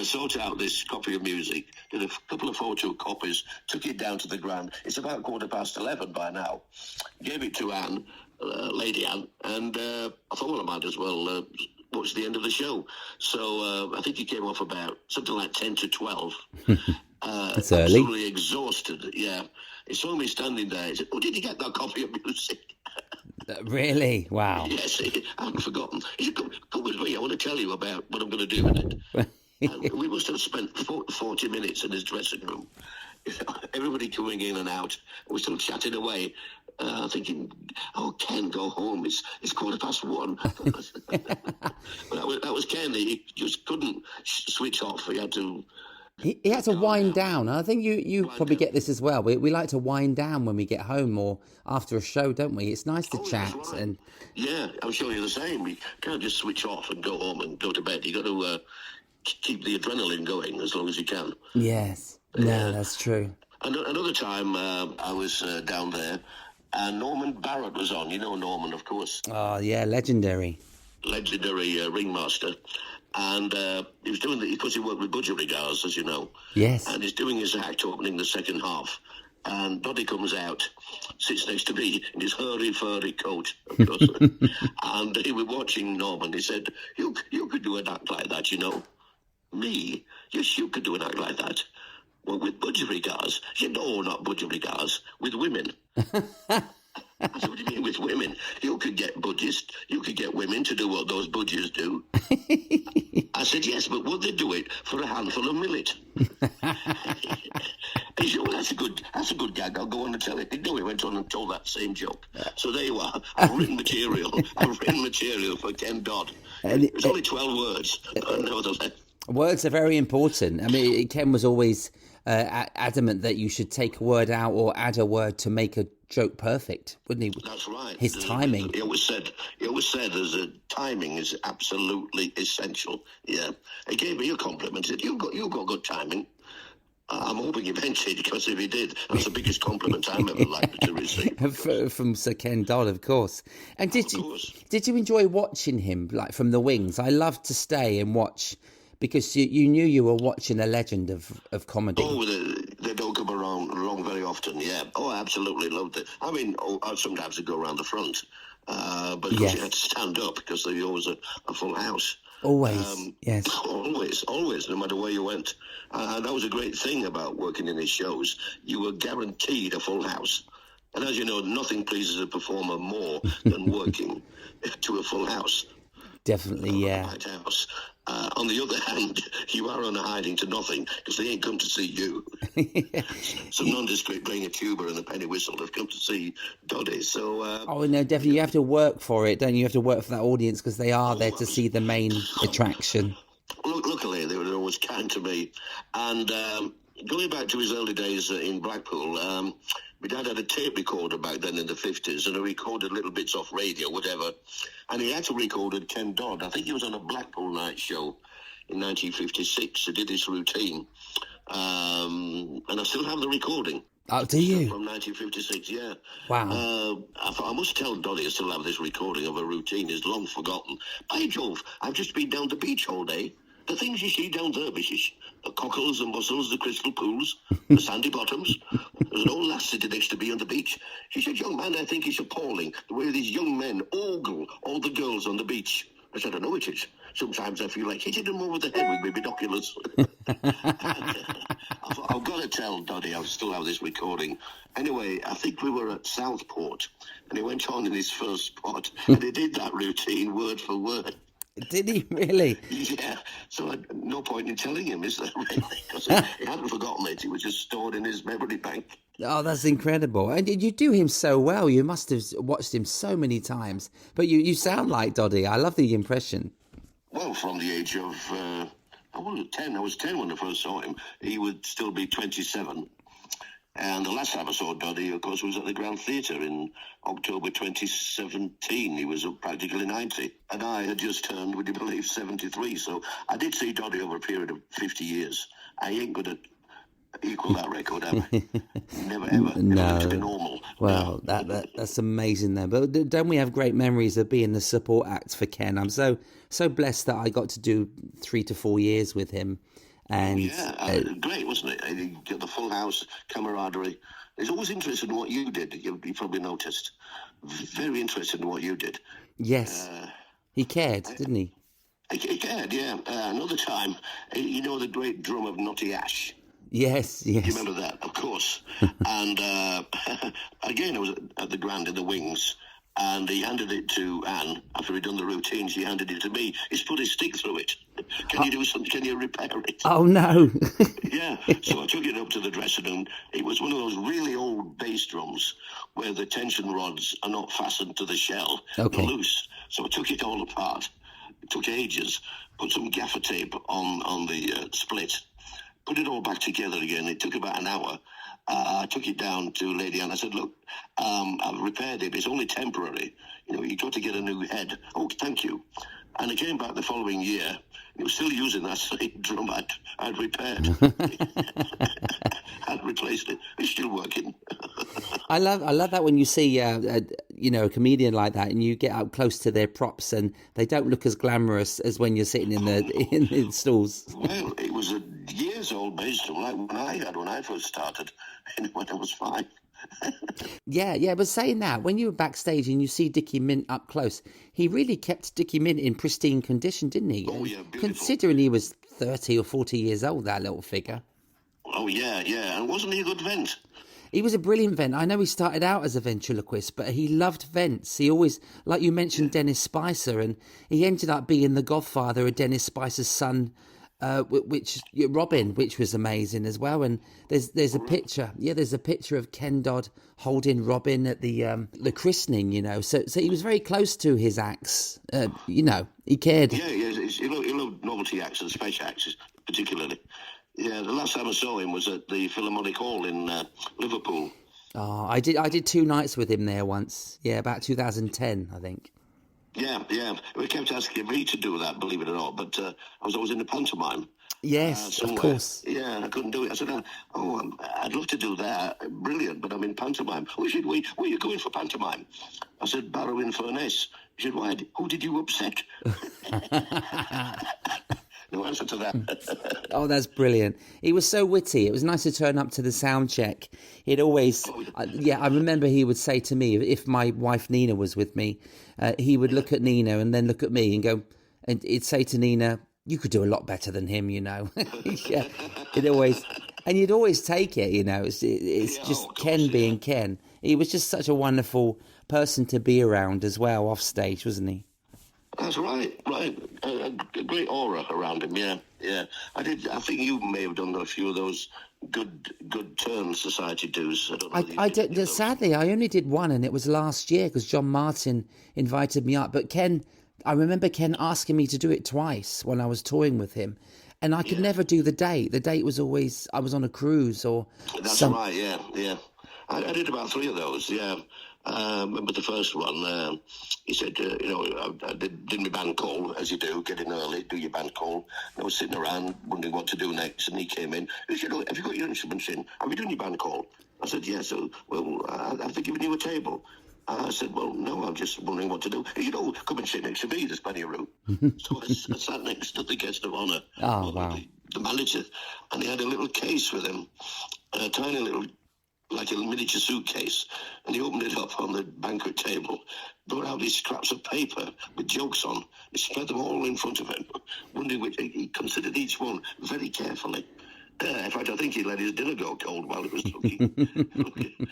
sorted out this copy of music, did a couple of photo copies, took it down to the Grand. It's about 11:15 by now. Gave it to Anne, Lady Anne, and I thought, I might as well watch the end of the show. So I think he came off about something like 10 to 12. That's early. Absolutely exhausted, yeah. He saw me standing there. He said, did you get that copy of music? Really? Wow. Yes, I hadn't forgotten. He said, come with me. I want to tell you about what I'm going to do with it. And we must have spent 40 minutes in his dressing room. Everybody coming in and out. We're still chatting away, thinking, Ken, go home. It's 1:15. But that was Ken. He just couldn't switch off. He had to... He had to wind down. And I think you probably get this as well. We like to wind down when we get home or after a show, don't we? It's nice to chat. Right. And yeah, I'm sure you're the same. You can't just switch off and go home and go to bed. You got to keep the adrenaline going as long as you can. Yes. No, that's true. Another time I was down there and Norman Barrett was on. You know Norman, of course. Oh, yeah, legendary. Legendary ringmaster. And he was doing because he worked with Budgie Regards, as you know. Yes. And he's doing his act opening the second half. And Doddy comes out, sits next to me in his hurry-furry coat, of course. And he was watching Norman. He said, you could do an act like that, you know. Me? Yes, you could do an act like that. Well, with Budgie Regards? He said, no, not Budgie Regards, with women. I said, what do you mean with women? You could get budgies, you could get women to do what those budgies do. I said, yes, but would they do it for a handful of millet? He said, well, that's a good gag, I'll go on and tell it. No, he went on and told that same joke. So there you are. I've written material for Ken Dodd. It was only 12 words, but nevertheless. Words are very important. I mean, Ken was always adamant that you should take a word out or add a word to make a joke perfect, wouldn't he? That's right. His timing. He always said there's a timing is absolutely essential. Yeah. He gave me a compliment. He said, you've got good timing. I'm hoping he meant it, because if he did, that's the biggest compliment I'm ever likely to receive. From Sir Ken Dodd, of course. And did you enjoy watching him, like, from the wings? I loved to stay and watch, because you knew you were watching a legend of comedy. Oh, they don't come along very often, yeah. Oh, I absolutely loved it. I mean, sometimes they go around the front, but you had to stand up, because there was always a full house. Always, yes. Always, no matter where you went. That was a great thing about working in his shows. You were guaranteed a full house. And as you know, nothing pleases a performer more than working to a full house. Definitely, yeah. Right house. On the other hand, you are on a hiding to nothing, because they ain't come to see you. Some nondescript playing a tuba and a penny whistle have come to see Doddy. So, oh no, definitely, you have to work for it, don't you? You have to work for that audience, because they are there to see the main attraction. Luckily, they were always kind to me. And going back to his early days in Blackpool, my dad had a tape recorder back then in the 50s, and he recorded little bits off radio, whatever. And he actually recorded Ken Dodd. I think he was on a Blackpool night show in 1956. He did this routine. And I still have the recording. Oh, do you? From 1956, yeah. Wow. I must tell Doddy I still have this recording of a routine. It's long forgotten. By Jove, I've just been down the beach all day. The things you see down there, Mrs. The cockles and mussels, the crystal pools, the sandy bottoms. There's an old lass sitting next to me on the beach. She said, young man, I think it's appalling the way these young men ogle all the girls on the beach. I said, I know it is. Sometimes I feel like hitting them over the head with my binoculars. I've got to tell Doddy I still have this recording. Anyway, I think we were at Southport, and he went on in his first spot, and he did that routine word for word. Did he really? Yeah. So no point in telling him, is there, really? Because he hadn't forgotten it. It was just stored in his memory bank. Oh, that's incredible. And you do him so well. You must have watched him so many times. But you sound like Doddy. I love the impression. Well, from the age of, I was 10 when I first saw him. He would still be 27. And the last time I saw Doddy, of course, was at the Grand Theatre in October 2017. He was practically 90. And I had just turned, would you believe, 73. So I did see Doddy over a period of 50 years. I ain't going to equal that record, am I? Never, ever. No. To be normal. Well, that's amazing then. But don't we have great memories of being the support act for Ken? I'm so blessed that I got to do 3 to 4 years with him. And great, wasn't it? You get the full house, camaraderie. He's always interested in what you did. You probably noticed. Very interested in what you did. Yes. He cared, didn't he? He cared, yeah. Another time, you know the great drum of Knotty Ash? Yes. You remember that, of course. And again, I was at the Grand in the Wings, and he handed it to Anne. After he'd done the routine, she handed it to me. He's put his stick through it. Can you do something? Can you repair it? Oh, no. Yeah. So I took it up to the dressing room. It was one of those really old bass drums where the tension rods are not fastened to the shell. Okay. They're loose. So I took it all apart. It took ages. Put some gaffer tape on the split. Put it all back together again. It took about an hour. I took it down to Lady Anne. I said, look, I've repaired it. It's only temporary. You know, you've got to get a new head. Oh, thank you. And I came back the following year. He was still using that same drum I'd repaired. I'd replaced it. It's still working. I love that when you see a comedian like that, and you get up close to their props, and they don't look as glamorous as when you're sitting in the stalls. Well, it was a years-old bass drum, like when I first started, when I was 5. Yeah, but saying that, when you were backstage and you see Dickie Mint up close, he really kept Dickie Mint in pristine condition, didn't he? Oh, yeah, beautiful. Considering he was 30 or 40 years old, that little figure. Oh, yeah, and wasn't he a good vent? He was a brilliant vent. I know he started out as a ventriloquist, but he loved vents. He always, like you mentioned, Dennis Spicer, and he ended up being the godfather of Dennis Spicer's son, Robin, which was amazing as well. And there's a picture, there's a picture of Ken Dodd holding Robin at the christening, you know. So he was very close to his acts, he cared. Yeah, he loved novelty acts and special acts particularly. Yeah, the last time I saw him was at the Philharmonic Hall in Liverpool. Oh, I did 2 nights with him there once. Yeah, about 2010, I think. Yeah. We kept asking me to do that, believe it or not, but I was always in the pantomime. Yes, of course. Yeah, I couldn't do it. I said, I'd love to do that. Brilliant, but I'm in pantomime. Where are you going for pantomime? I said, Barrow in Furness. He said, why? Who did you upset? No answer to that. Oh, that's brilliant. He was so witty. It was nice to turn up to the sound check. He'd always, I remember he would say to me, if my wife Nina was with me, he would look at Nina and then look at me and go, and he'd say to Nina, you could do a lot better than him, you know. Yeah, you'd always take it, you know. It's just Ken being Ken. He was just such a wonderful person to be around as well, off stage, wasn't he? That's right. A great aura around him. Yeah. I think you may have done a few of those good turn society dues. I did. Sadly, I only did one, and it was last year because John Martin invited me up. But Ken, I remember Ken asking me to do it twice when I was touring with him, and I could never do the date. The date was always I was on a cruise or. That's right. Yeah. I did about 3 of those. Yeah. Remember the first one, he said, I did my band call, as you do, get in early, do your band call. And I was sitting around wondering what to do next, and he came in. He said, have you got your instruments in? Have you done your band call? I said, yeah. So, have they given you a table? I said, well, no, I'm just wondering what to do. He said, come and sit next to me, there's plenty of room. So I sat next to the guest of honour, the manager, and he had a little case with him, a tiny little, like a miniature suitcase, and he opened it up on the banquet table, brought out these scraps of paper with jokes on, he spread them all in front of him, wondering which he considered each one very carefully. In fact, I think he let his dinner go cold while it was cooking.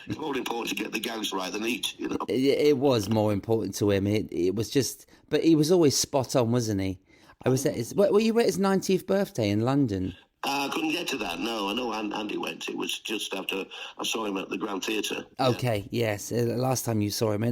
It's more important to get the gags right than eat, you know. It was more important to him. It was just, but he was always spot on, wasn't he? I was at were you at his 90th birthday in London? I couldn't get to that. No, I know Andy went. It was just after I saw him at the Grand Theatre. Okay, yes, last time you saw him,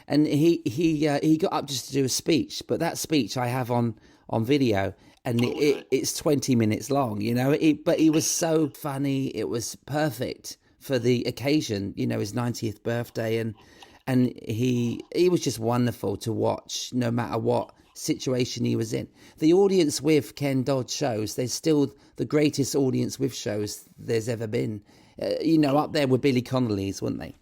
and he got up just to do a speech, but that speech I have on video, and it's 20 minutes long, you know. But he was so funny. It was perfect for the occasion, you know, his 90th birthday, and he was just wonderful to watch, no matter what situation he was in. The audience with Ken Dodd shows, they're still the greatest audience with shows there's ever been. Up there with Billy Connolly's, weren't they?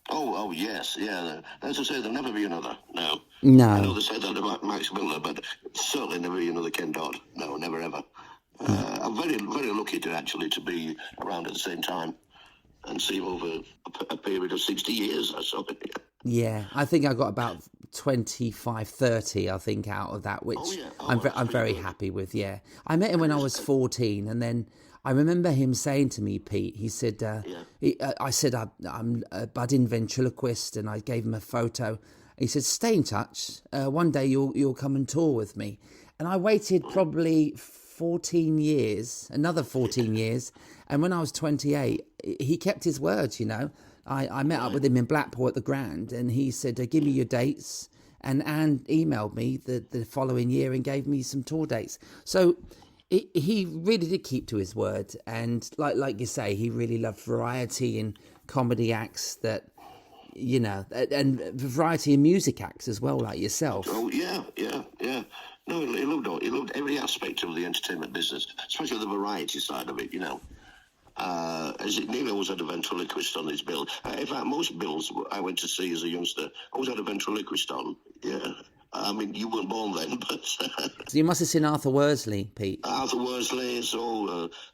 Oh yes, yeah. As I say, there'll never be another. No. I know they said that about Max Miller, but certainly never be another Ken Dodd. No, never ever. I'm very, very lucky to be around at the same time and see him over a period of 60 years or so. Yeah, I think I got about 25, 30, I think, out of that, which I'm very happy with, yeah. I met him when I was 14, and then I remember him saying to me, Pete, he said, I said, I'm a budding ventriloquist, and I gave him a photo. He said, stay in touch. One day you'll come and tour with me. And I waited probably 14 years, another 14 years, and when I was 28, he kept his words, you know. I met up with him in Blackpool at the Grand, and he said, give me your dates. And Anne emailed me the following year and gave me some tour dates. So he really did keep to his word. And like you say, he really loved variety and comedy acts that, you know, and variety of music acts as well, like yourself. Oh, yeah. No, he loved every aspect of the entertainment business, especially the variety side of it, you know. As Neil always had a ventriloquist on his bill. In fact, most bills I went to see as a youngster always had a ventriloquist on. Yeah. I mean, you weren't born then, but... So you must have seen Arthur Worsley, Pete. Arthur Worsley,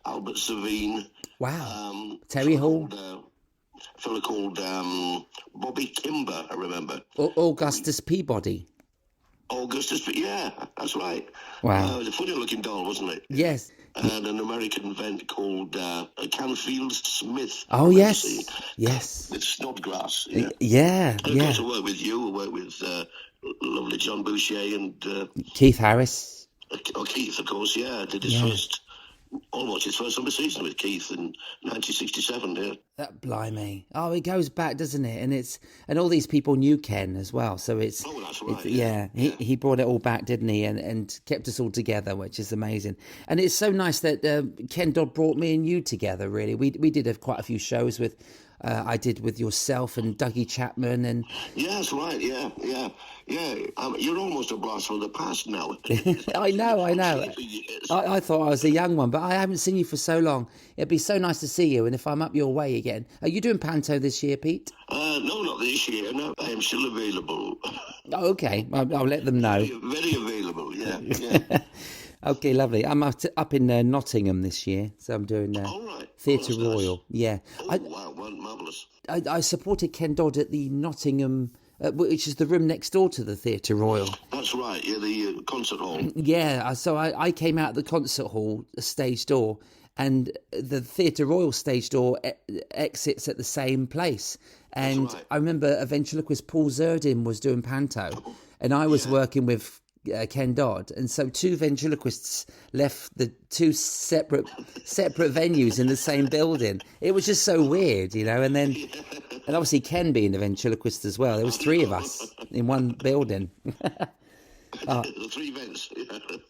Albert Savine. Wow. Terry Hall. A fellow called Bobby Kimber, I remember. Augustus Peabody. Yeah, that's right. Wow. It was a funny-looking doll, wasn't it? Yes. And an American vent called Canfield Smith. Oh, yes. Yes. With Snodgrass. Yeah. And of course, I worked with you. I worked with lovely John Boucher and... Keith Harris. Keith, of course, yeah. Did his first almost his first summer season with Keith in 1967. Yeah. That blimey. Oh, it goes back, doesn't it? And all these people knew Ken as well. So it's Oh, that's right. yeah. He brought it all back, didn't he? And kept us all together, which is amazing. And it's so nice that Ken Dodd brought me and you together. Really, we did quite a few shows with. I did with yourself and Dougie Chapman and. Yeah, that's right. Yeah. You're almost a blast from the past now. I know. I thought I was a young one, but I haven't seen you for so long. It'd be so nice to see you. And if I'm up your way again, are you doing Panto this year, Pete? No, not this year. No, I am still available. Oh, okay, I'll let them know. Very available. Yeah. Okay, lovely. I'm up in Nottingham this year, so I'm doing Theatre Royal. Nice. Yeah. Oh, wow, marvellous. I supported Ken Dodd at the Nottingham, which is the room next door to the Theatre Royal. That's right, yeah, the concert hall. Yeah, so I came out the concert hall stage door, and the Theatre Royal stage door exits at the same place. And right. I remember a ventriloquist, Paul Zerdin, was doing Panto, and I was working with Ken Dodd, and so two ventriloquists left the two separate venues in the same building. It was just so weird, you know. And then, and obviously Ken being a ventriloquist as well. There was three of us in one building. The three vents.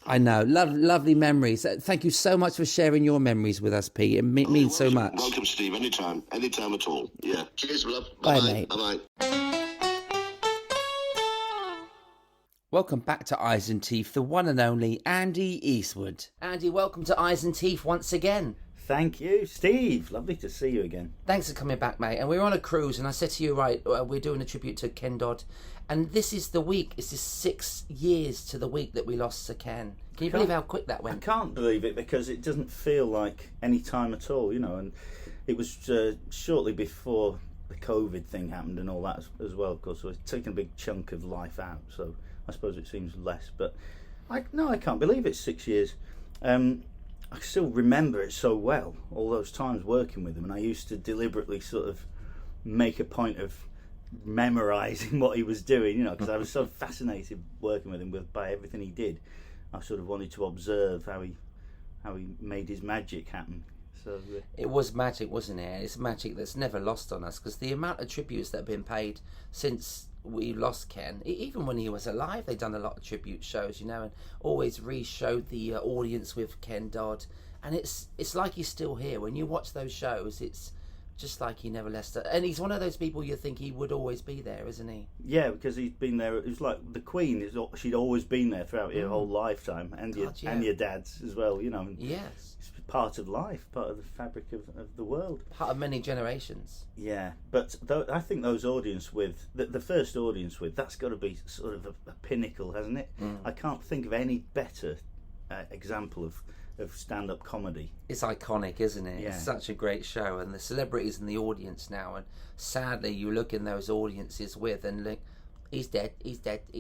I know, lovely memories. Thank you so much for sharing your memories with us, Pete. It means so much. Welcome, Steve. Anytime at all. Yeah. Cheers, love. Bye, mate. Bye. Welcome back to Eyes and Teeth, the one and only Andy Eastwood. Andy, welcome to Eyes and Teeth once again. Thank you, Steve. Lovely to see you again. Thanks for coming back, mate. And we were on a cruise, and I said to you, we're doing a tribute to Ken Dodd. And this is the week, it's just 6 years to the week that we lost Sir Ken. Can you believe how quick that went? I can't believe it, because it doesn't feel like any time at all, you know. And it was shortly before the COVID thing happened and all that as well, of course. So it's taken a big chunk of life out, so I suppose it seems less, but I can't believe it's 6 years. I still remember it so well, all those times working with him, and I used to deliberately sort of make a point of memorising what he was doing, you know, because I was so fascinated working with him by everything he did. I sort of wanted to observe how he made his magic happen. So it was magic, wasn't it? It's magic that's never lost on us, because the amount of tributes that have been paid since we lost Ken, even when he was alive, they'd done a lot of tribute shows, you know, and always re-showed the audience with Ken Dodd, and it's like he's still here. When you watch those shows, it's just like he never left it. And he's one of those people you think he would always be there, isn't he? Yeah, because he's been there. It was like the Queen. She'd always been there throughout your whole lifetime, and your dad's as well, you know. And yes. It's part of life, part of the fabric of the world. Part of many generations. Yeah, but I think those audience with, the first audience with, that's got to be sort of a pinnacle, hasn't it? I can't think of any better example of stand-up comedy. It's iconic, isn't it? Yeah. It's such a great show, and the celebrities in the audience now, and sadly you look in those audiences with and look, he's dead.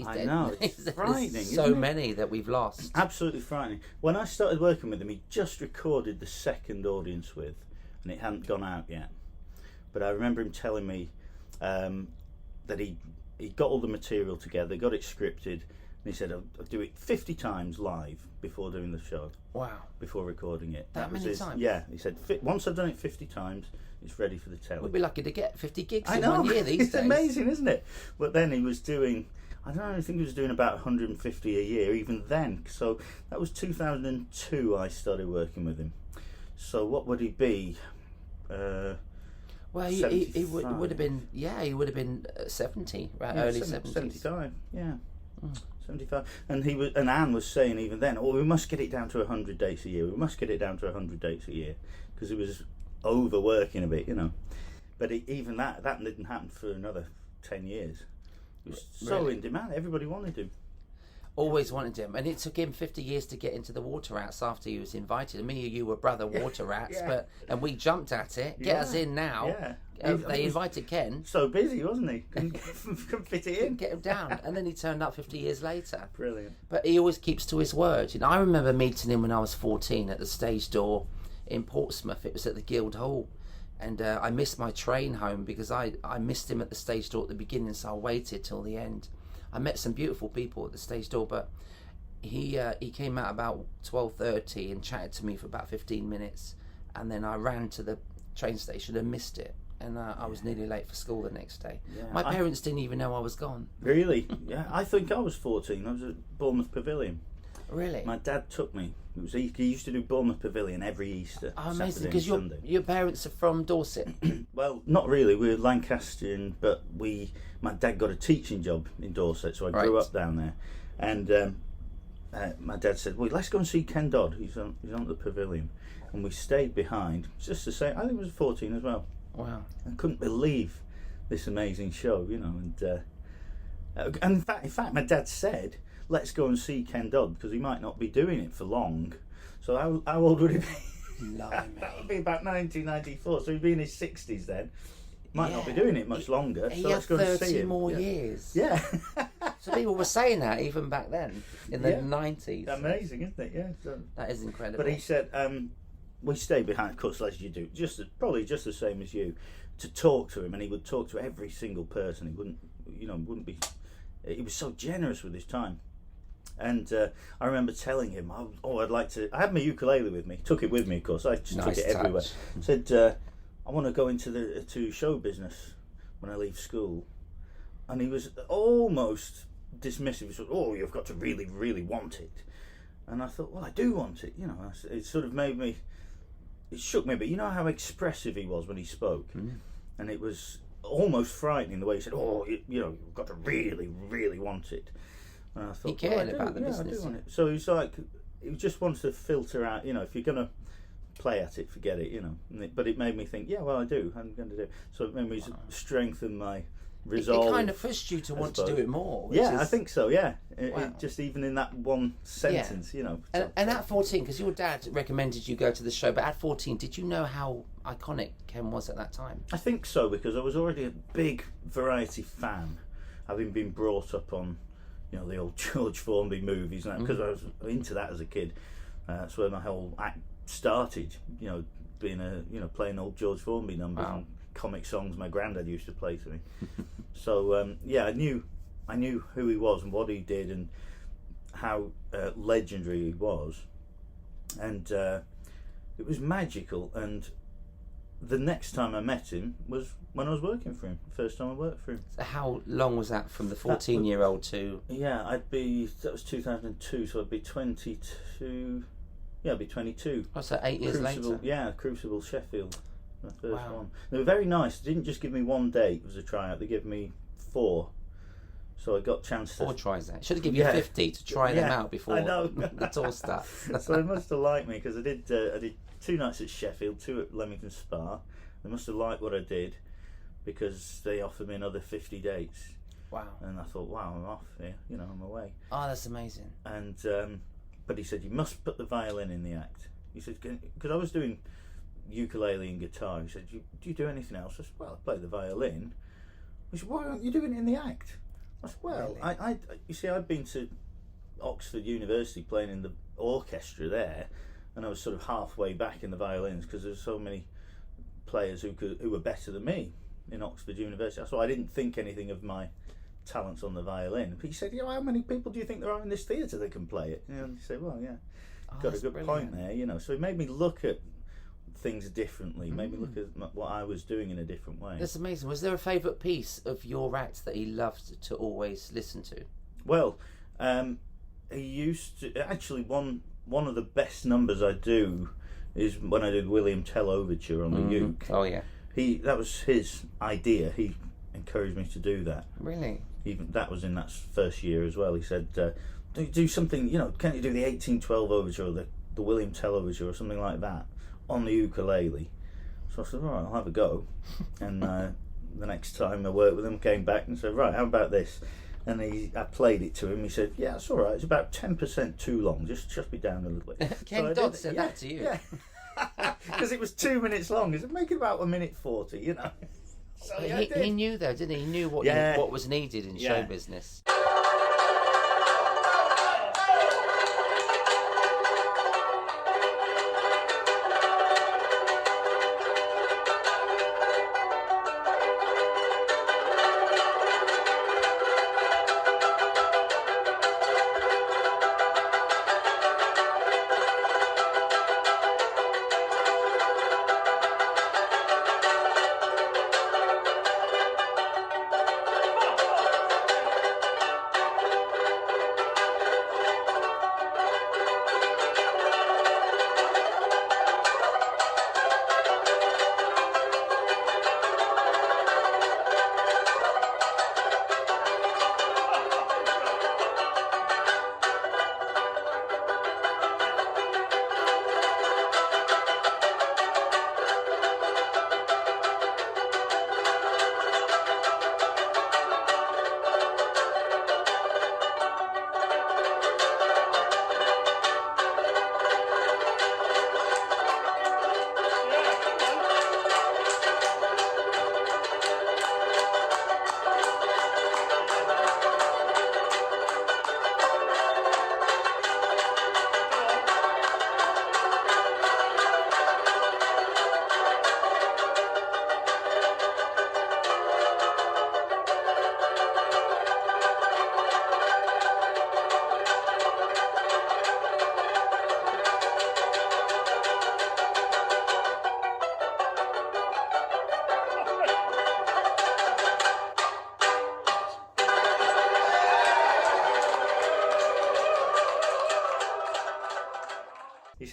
I know, it's frightening. So many that we've lost. Absolutely frightening. When I started working with him, he just recorded the second audience with, and it hadn't gone out yet. But I remember him telling me that he got all the material together, got it scripted, and he said, I'll do it 50 times live before doing the show. Wow. Before recording it. That many times? Yeah, he said, once I've done it 50 times, it's ready for the telly. We'd be lucky to get 50 gigs in 1 year these days. It's amazing, isn't it? But then he was doing, I don't know, I think he was doing about 150 a year even then. So that was 2002 I started working with him. So what would he be? Well, he would have been, he would have been 70, right? Early 70s. 75, yeah. 75. And Anne was saying even then, we must get it down to 100 dates a year. We must get it down to 100 dates a year, because it was overworking a bit, you know. But even that didn't happen for another 10 years. It was so in demand. Everybody wanted him. Always wanted him, and it took him 50 years to get into the Water Rats after he was invited. And me and you were brother Water Rats, and we jumped at it. Get us in now. Yeah. They invited Ken. So busy, wasn't he? Couldn't fit it in. Get him down, and then he turned up 50 years later. Brilliant. But he always keeps to his word. You know, I remember meeting him when I was 14 at the stage door in Portsmouth. It was at the Guildhall, and I missed my train home because I missed him at the stage door at the beginning, so I waited till the end. I met some beautiful people at the stage door, but he came out about 12:30 and chatted to me for about 15 minutes, and then I ran to the train station and missed it, and I was nearly late for school the next day. Yeah, My parents didn't even know I was gone. Really? Yeah, I think I was 14. I was at Bournemouth Pavilion. Really? My dad took me. He used to do Bournemouth Pavilion every Easter. Oh, amazing! Saturday Because and Sunday. your parents are from Dorset. Well, not really. We were Lancastrian, but my dad got a teaching job in Dorset, so I grew up down there. And my dad said, "Well, let's go and see Ken Dodd. He's on the Pavilion." And we stayed behind. Just the same. I think I was 14 as well. Wow! I couldn't believe this amazing show, you know. And in fact, my dad said, "Let's go and see Ken Dodd because he might not be doing it for long." So how old would he be? That would be about 1994. So he'd be in his 60s then. Might not be doing it much longer. He so had let's go and see 30 him. more years. Yeah. So people were saying that even back then, in the 90s. Amazing, isn't it? Yeah. So, That is incredible. but he said, we stayed behind, of course, as you do, probably just the same as you, to talk to him, and he would talk to every single person. He wouldn't be. He was so generous with his time. And I remember telling him, I'd like to. I had my ukulele with me. Took it with me, of course. I just took it everywhere. Said, I want to go into show business when I leave school. And he was almost dismissive. He said, "Oh, you've got to really, really want it." And I thought, well, I do want it. You know, it sort of made me. It shook me, but you know how expressive he was when he spoke, and it was almost frightening the way he said, "Oh, you've got to really, really want it." And I thought, he cared about the I business. do want it. So he's like, he just wants to filter out. You know, if you're gonna play at it, forget it. You know. But it made me think, yeah, well, I do. I'm going to do it. So it made me strengthen my resolve. It kind of pushed you to want to do it more. Yeah, I think so. Yeah, it just even in that one sentence, you know. And at 14, because your dad recommended you go to the show, but at 14, did you know how iconic Ken was at that time? I think so, because I was already a big variety fan, having been brought up on, you know, the old George Formby movies, and because I was into that as a kid. That's where my whole act started. You know, playing old George Formby numbers. Wow. And comic songs my granddad used to play to me. So yeah, I knew who he was and what he did and how legendary he was, and it was magical. And the next time I met him was when I was working for him. First time I worked for him. So how long was that from the 14-year-old to? Yeah, that was 2002, so I'd be 22. Yeah, I'd be 22. Oh, so 8 years later. Yeah, Crucible Sheffield. My first one. They were very nice. They didn't just give me one date as a tryout. They gave me 4. So I got a chance to... 4 tries that. Should have given you 50 to try them out before the tour starts. So they must have liked me, because I did 2 nights at Sheffield, 2 at Leamington Spa. They must have liked what I did, because they offered me another 50 dates. Wow. And I thought, wow, I'm off here. You know, I'm away. Oh, that's amazing. And but he said, you must put the violin in the act. He said, because I was doing ukulele and guitar. He said, do you do anything else? I said, well, I play the violin. He said, why aren't you doing it in the act? I said, well, really? You see, I'd been to Oxford University playing in the orchestra there, and I was sort of halfway back in the violins because there's so many players who were better than me in Oxford University. So I didn't think anything of my talents on the violin. But he said, how many people do you think there are in this theatre that can play it? And he said, well, yeah, got a good point there, you know. So it made me look at things differently, made me look at what I was doing in a different way. That's amazing. Was there a favourite piece of your act that he loved to always listen to? Well, he used to actually one of the best numbers I do is when I did William Tell Overture on the uke. Oh yeah, that was his idea. He encouraged me to do that. Really? Even that was in that first year as well. He said, "Do something. You know, can't you do the 1812 Overture or the William Tell Overture or something like that on the ukulele?" So I said, all right, I'll have a go. And the next time I worked with him, came back and said, right, how about this? And I played it to him. He said, yeah, it's all right. It's about 10% too long. Just be down a little bit. Ken Dodd said that to you? Yeah. Because it was 2 minutes long. He said, make it about 1:40, you know. So, he knew, though, didn't he? He knew what was needed in show business.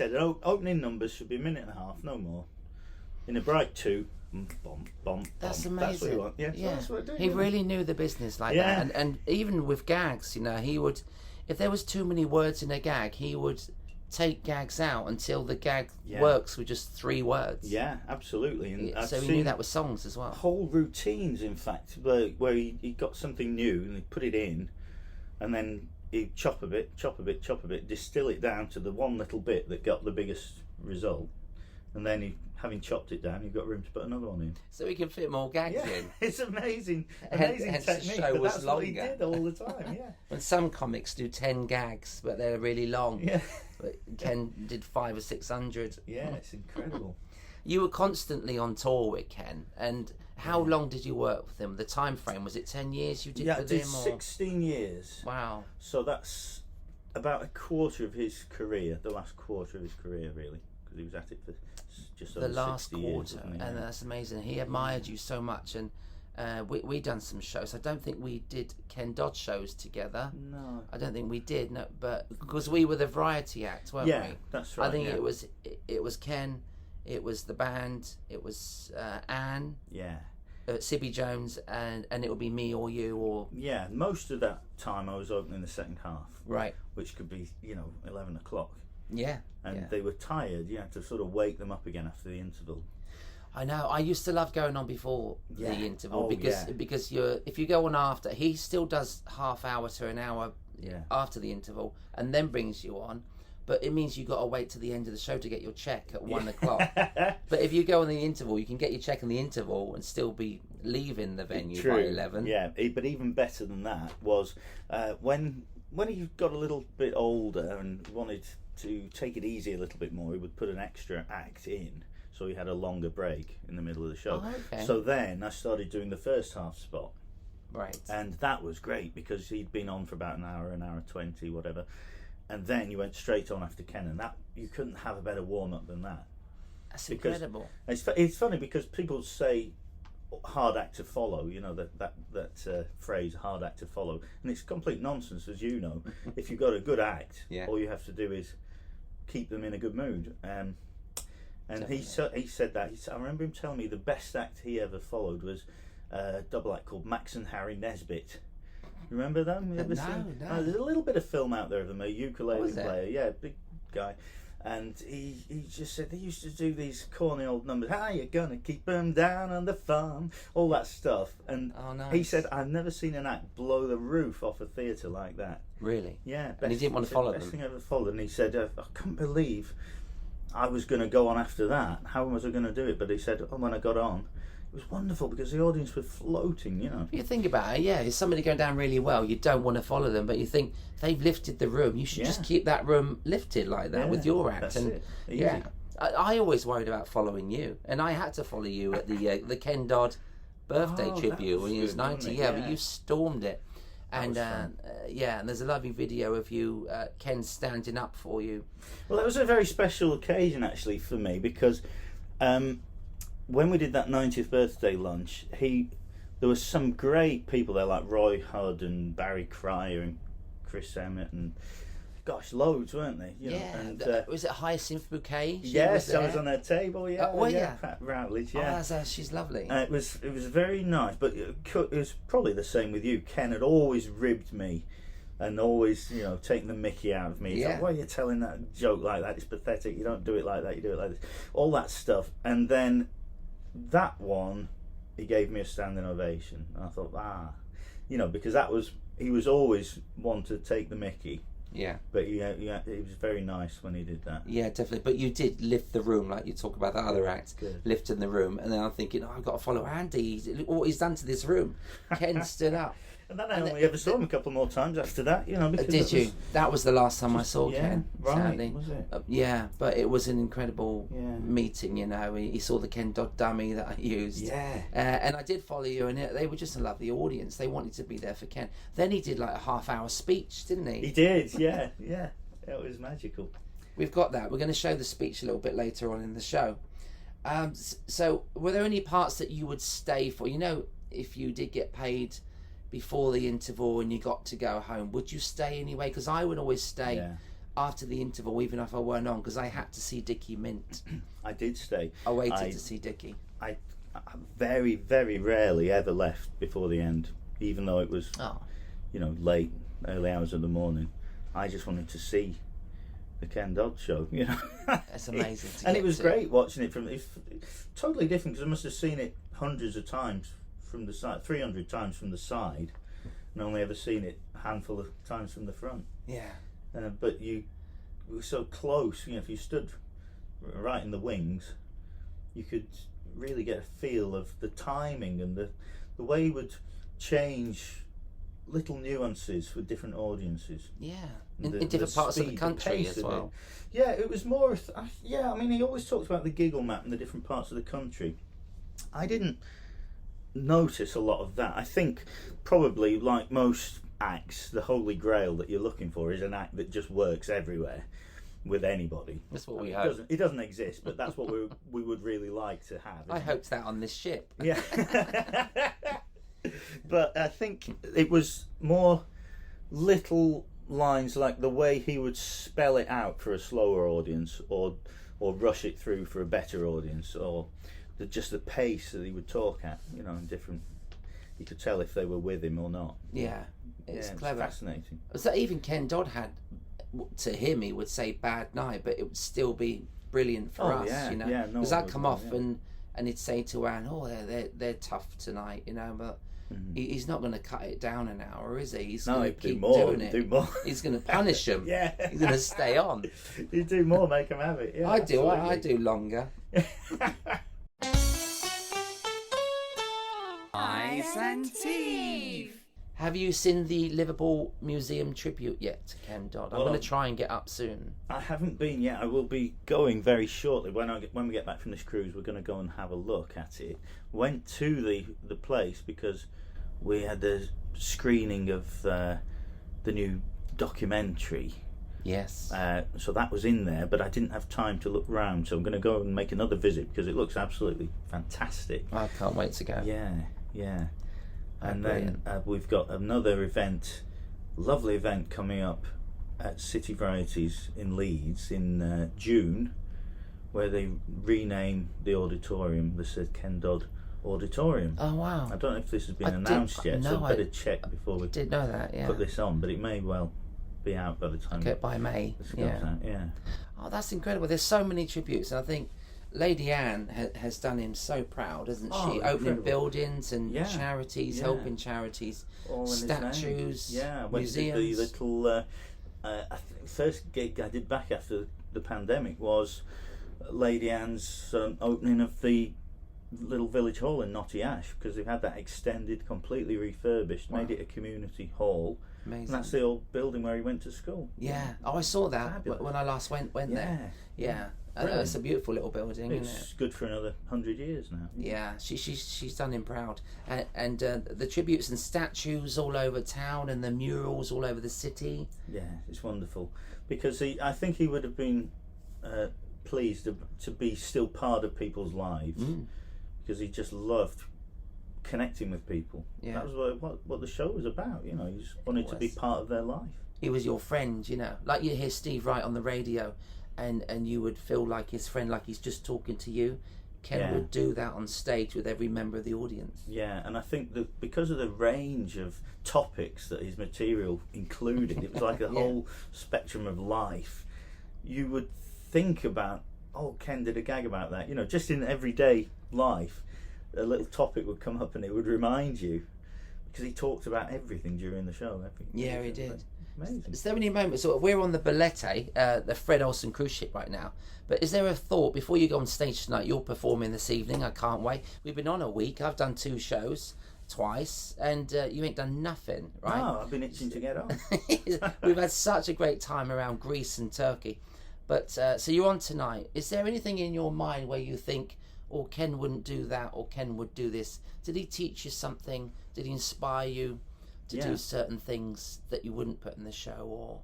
said opening numbers should be a minute and a half, no more. In a bright 2, bomb, bomb. That's bomb. amazing. That's what he wants. Yeah, Yeah. that's what I do. He really knew the business like that. And even with gags, you know, he would, if there was too many words in a gag, he would take gags out until the gag works with just 3 words. Yeah, absolutely. And so he knew that with songs as well. Whole routines, in fact, where he got something new and he put it in, and then he'd chop a bit, distill it down to the one little bit that got the biggest result, and then having chopped it down, you've got room to put another one in. So he can fit more gags in. It's amazing Hence technique. the show But was that's longer. what he did all the time. Yeah. When some comics do 10 gags, but they're really long. Yeah. But Ken did 500 or 600. Yeah, it's incredible. You were constantly on tour with Ken, and how long did you work with him? The time frame, was it 10 years you did Yeah, I with did him? 16 years. Wow. So that's about a quarter of his career, the last quarter of his career, really, because he was at it for just over The last 60 years, quarter, wasn't he? and that's amazing. He admired you so much, and we done some shows. I don't think we did Ken Dodd shows together. No, I don't think we did. No, but because we were the variety act, weren't yeah, we? that's right. I think yeah. it was Ken, it was the band, it was Anne, Yeah, Sibby Jones, and it would be me or you or yeah. Most of that time I was opening the second half, right. which could be 11 o'clock, Yeah, and yeah. they were tired. You had to sort of wake them up again after the interval. I know. I used to love going on before the interval because yeah. if you go on after, he still does half hour to an hour after the interval and then brings you on. But it means you got to wait to the end of the show to get your check at 1 o'clock. But if you go on the interval, you can get your check on the interval and still be leaving the venue by 11. Yeah, but even better than that was when he got a little bit older and wanted to take it easy a little bit more, he would put an extra act in. So he had a longer break in the middle of the show. Oh, okay. So then I started doing the first half spot. Right. And that was great because he'd been on for about an hour 20, whatever. And then you went straight on after Ken, and that you couldn't have a better warm up than that. That's incredible. It's funny because people say hard act to follow, that phrase, hard act to follow, and it's complete nonsense, as you know. If you've got a good act, all you have to do is keep them in a good mood. And he said that. I remember him telling me the best act he ever followed was a double act called Max and Harry Nesbitt. Remember them? You ever seen? No. There's a little bit of film out there of them, a ukulele there? player. Yeah, big guy. And he just said they used to do these corny old numbers. How you gonna keep them down on the farm? All that stuff. And he said, I've never seen an act blow the roof off a theatre like that. Really? Yeah. And he didn't want to follow them? Best thing I ever followed. And he said, I couldn't believe I was going to go on after that. How was I going to do it? But he said, when I got on, it was wonderful because the audience were floating, If you think about it, if somebody going down really well, you don't want to follow them, but you think they've lifted the room, you should just keep that room lifted like that with your act. That's and it. Easy. I always worried about following you, and I had to follow you at the Ken Dodd birthday tribute when he was 90. But you stormed it. And and there's a lovely video of you, Ken standing up for you. Well, that was a very special occasion actually for me because when we did that 90th birthday lunch, there was some great people there like Roy Hudd and Barry Cryer and Chris Emmett and loads, weren't they? And was it Hyacinth Bouquet? Yes, I was on their table. Pat Routledge. She's lovely. It was very nice, but it was probably the same with you. Ken had always ribbed me, and always taking the mickey out of me. He's like, why are you telling that joke like that? It's pathetic. You don't do it like that. You do it like this. All that stuff, and then that one, he gave me a standing ovation. And I thought, because he was always one to take the mickey. Yeah, but it was very nice when he did that. Yeah, definitely. But you did lift the room, like you talk about that other act, lifting the room, and then I'm thinking, I've got to follow Andy. What he's done to this room. Ken stood up. And then I only ever saw him a couple more times after that, because did you? That was the last time I saw Ken. Right, sadly. was it? But it was an incredible meeting. He saw the Ken Dodd dummy that I used. Yeah. And I did follow you, and they were just a lovely audience. They wanted to be there for Ken. Then he did like a half-hour speech, didn't he? He did. Yeah. It was magical. We've got that. We're going to show the speech a little bit later on in the show. So, were there any parts that you would stay for? If you did get paid before the interval and you got to go home, would you stay anyway? Because I would always stay after the interval, even if I weren't on, because I had to see Dickie Mint. I did stay. I waited to see Dickie. I very, very rarely ever left before the end, even though it was, late, early hours of the morning. I just wanted to see the Ken Dodd show, That's amazing. And it was great watching it it's totally different, because I must have seen it hundreds of times from the side, 300 times from the side, and only ever seen it a handful of times from the front. Yeah. But you were so close, if you stood right in the wings, you could really get a feel of the timing and the way he would change little nuances for different audiences. Yeah, in different parts of the country as well. Yeah, it was more. I mean, he always talks about the giggle map and the different parts of the country. I didn't notice a lot of that. I think probably, like most acts, the holy grail that you're looking for is an act that just works everywhere with anybody. That's what we hope. It doesn't exist, but that's what we would really like to have. I hoped that on this ship. Yeah. But I think it was more little lines, like the way he would spell it out for a slower audience, or rush it through for a better audience, or just the pace that he would talk at, in different. You could tell if they were with him or not. Yeah, it's clever. It's fascinating. So even Ken Dodd had, to him, he would say "bad night," but it would still be brilliant for us. Because I'd come off and he'd say to Anne, "Oh, they're tough tonight," but. He's not going to cut it down an hour, is he? He's going to keep doing it. Do more. He's going to punish him. Yeah. He's going to stay on. You do more, make him have it. Yeah, I do longer. Eyes and Teeth. Have you seen the Liverpool Museum tribute yet to Ken Dodd? I'm going to try and get up soon. I haven't been yet. I will be going very shortly. When we get back from this cruise, we're going to go and have a look at it. Went to the place because we had a screening of the new documentary. Yes. So that was in there, but I didn't have time to look round. So I'm going to go and make another visit because it looks absolutely fantastic. I can't wait to go. Yeah. And then we've got another event, lovely event coming up at City Varieties in Leeds in June, where they rename the auditorium. They said Ken Dodd Auditorium. Oh wow! I don't know if this has been announced yet, so I better check before we did know that. Yeah. Put this on, but it may well be out by the time. Okay, by May. Yeah. Oh, that's incredible. There's so many tributes, and I think Lady Anne has done him so proud, hasn't she? Incredible. Opening buildings and charities, helping charities, all statues, went to the little. I think the first gig I did back after the pandemic was Lady Anne's opening of the little village hall in Knotty Ash, because they've had that extended, completely refurbished, made it a community hall. Amazing. And that's the old building where he went to school. Yeah. Oh, I saw that Fabulous. When I last went there. Yeah. It's a beautiful little building, isn't it? It's good for another 100 years now. Yeah, she's done him proud, and the tributes and statues all over town, and the murals all over the city. Yeah, it's wonderful, because I think he would have been pleased to be still part of people's lives, because he just loved connecting with people. Yeah, that was what the show was about. He just wanted to be part of their life. He was your friend, like you hear Steve Wright on the radio. And you would feel like his friend, like he's just talking to you. Ken would do that on stage with every member of the audience. Yeah, and I think that because of the range of topics that his material included, it was like a whole spectrum of life. You would think about, Ken did a gag about that. Just in everyday life, a little topic would come up and it would remind you, because he talked about everything during the show. He did. Amazing. Is there any moments? So we're on the Bellette, the Fred Olsen cruise ship right now. But is there a thought before you go on stage tonight? You're performing this evening. I can't wait. We've been on a week. I've done 2 shows twice, and you ain't done nothing, right? No, I've been itching to get on. We've had such a great time around Greece and Turkey. But so you're on tonight. Is there anything in your mind where you think, Ken wouldn't do that, or Ken would do this? Did he teach you something? Did he inspire you to do certain things that you wouldn't put in the show, or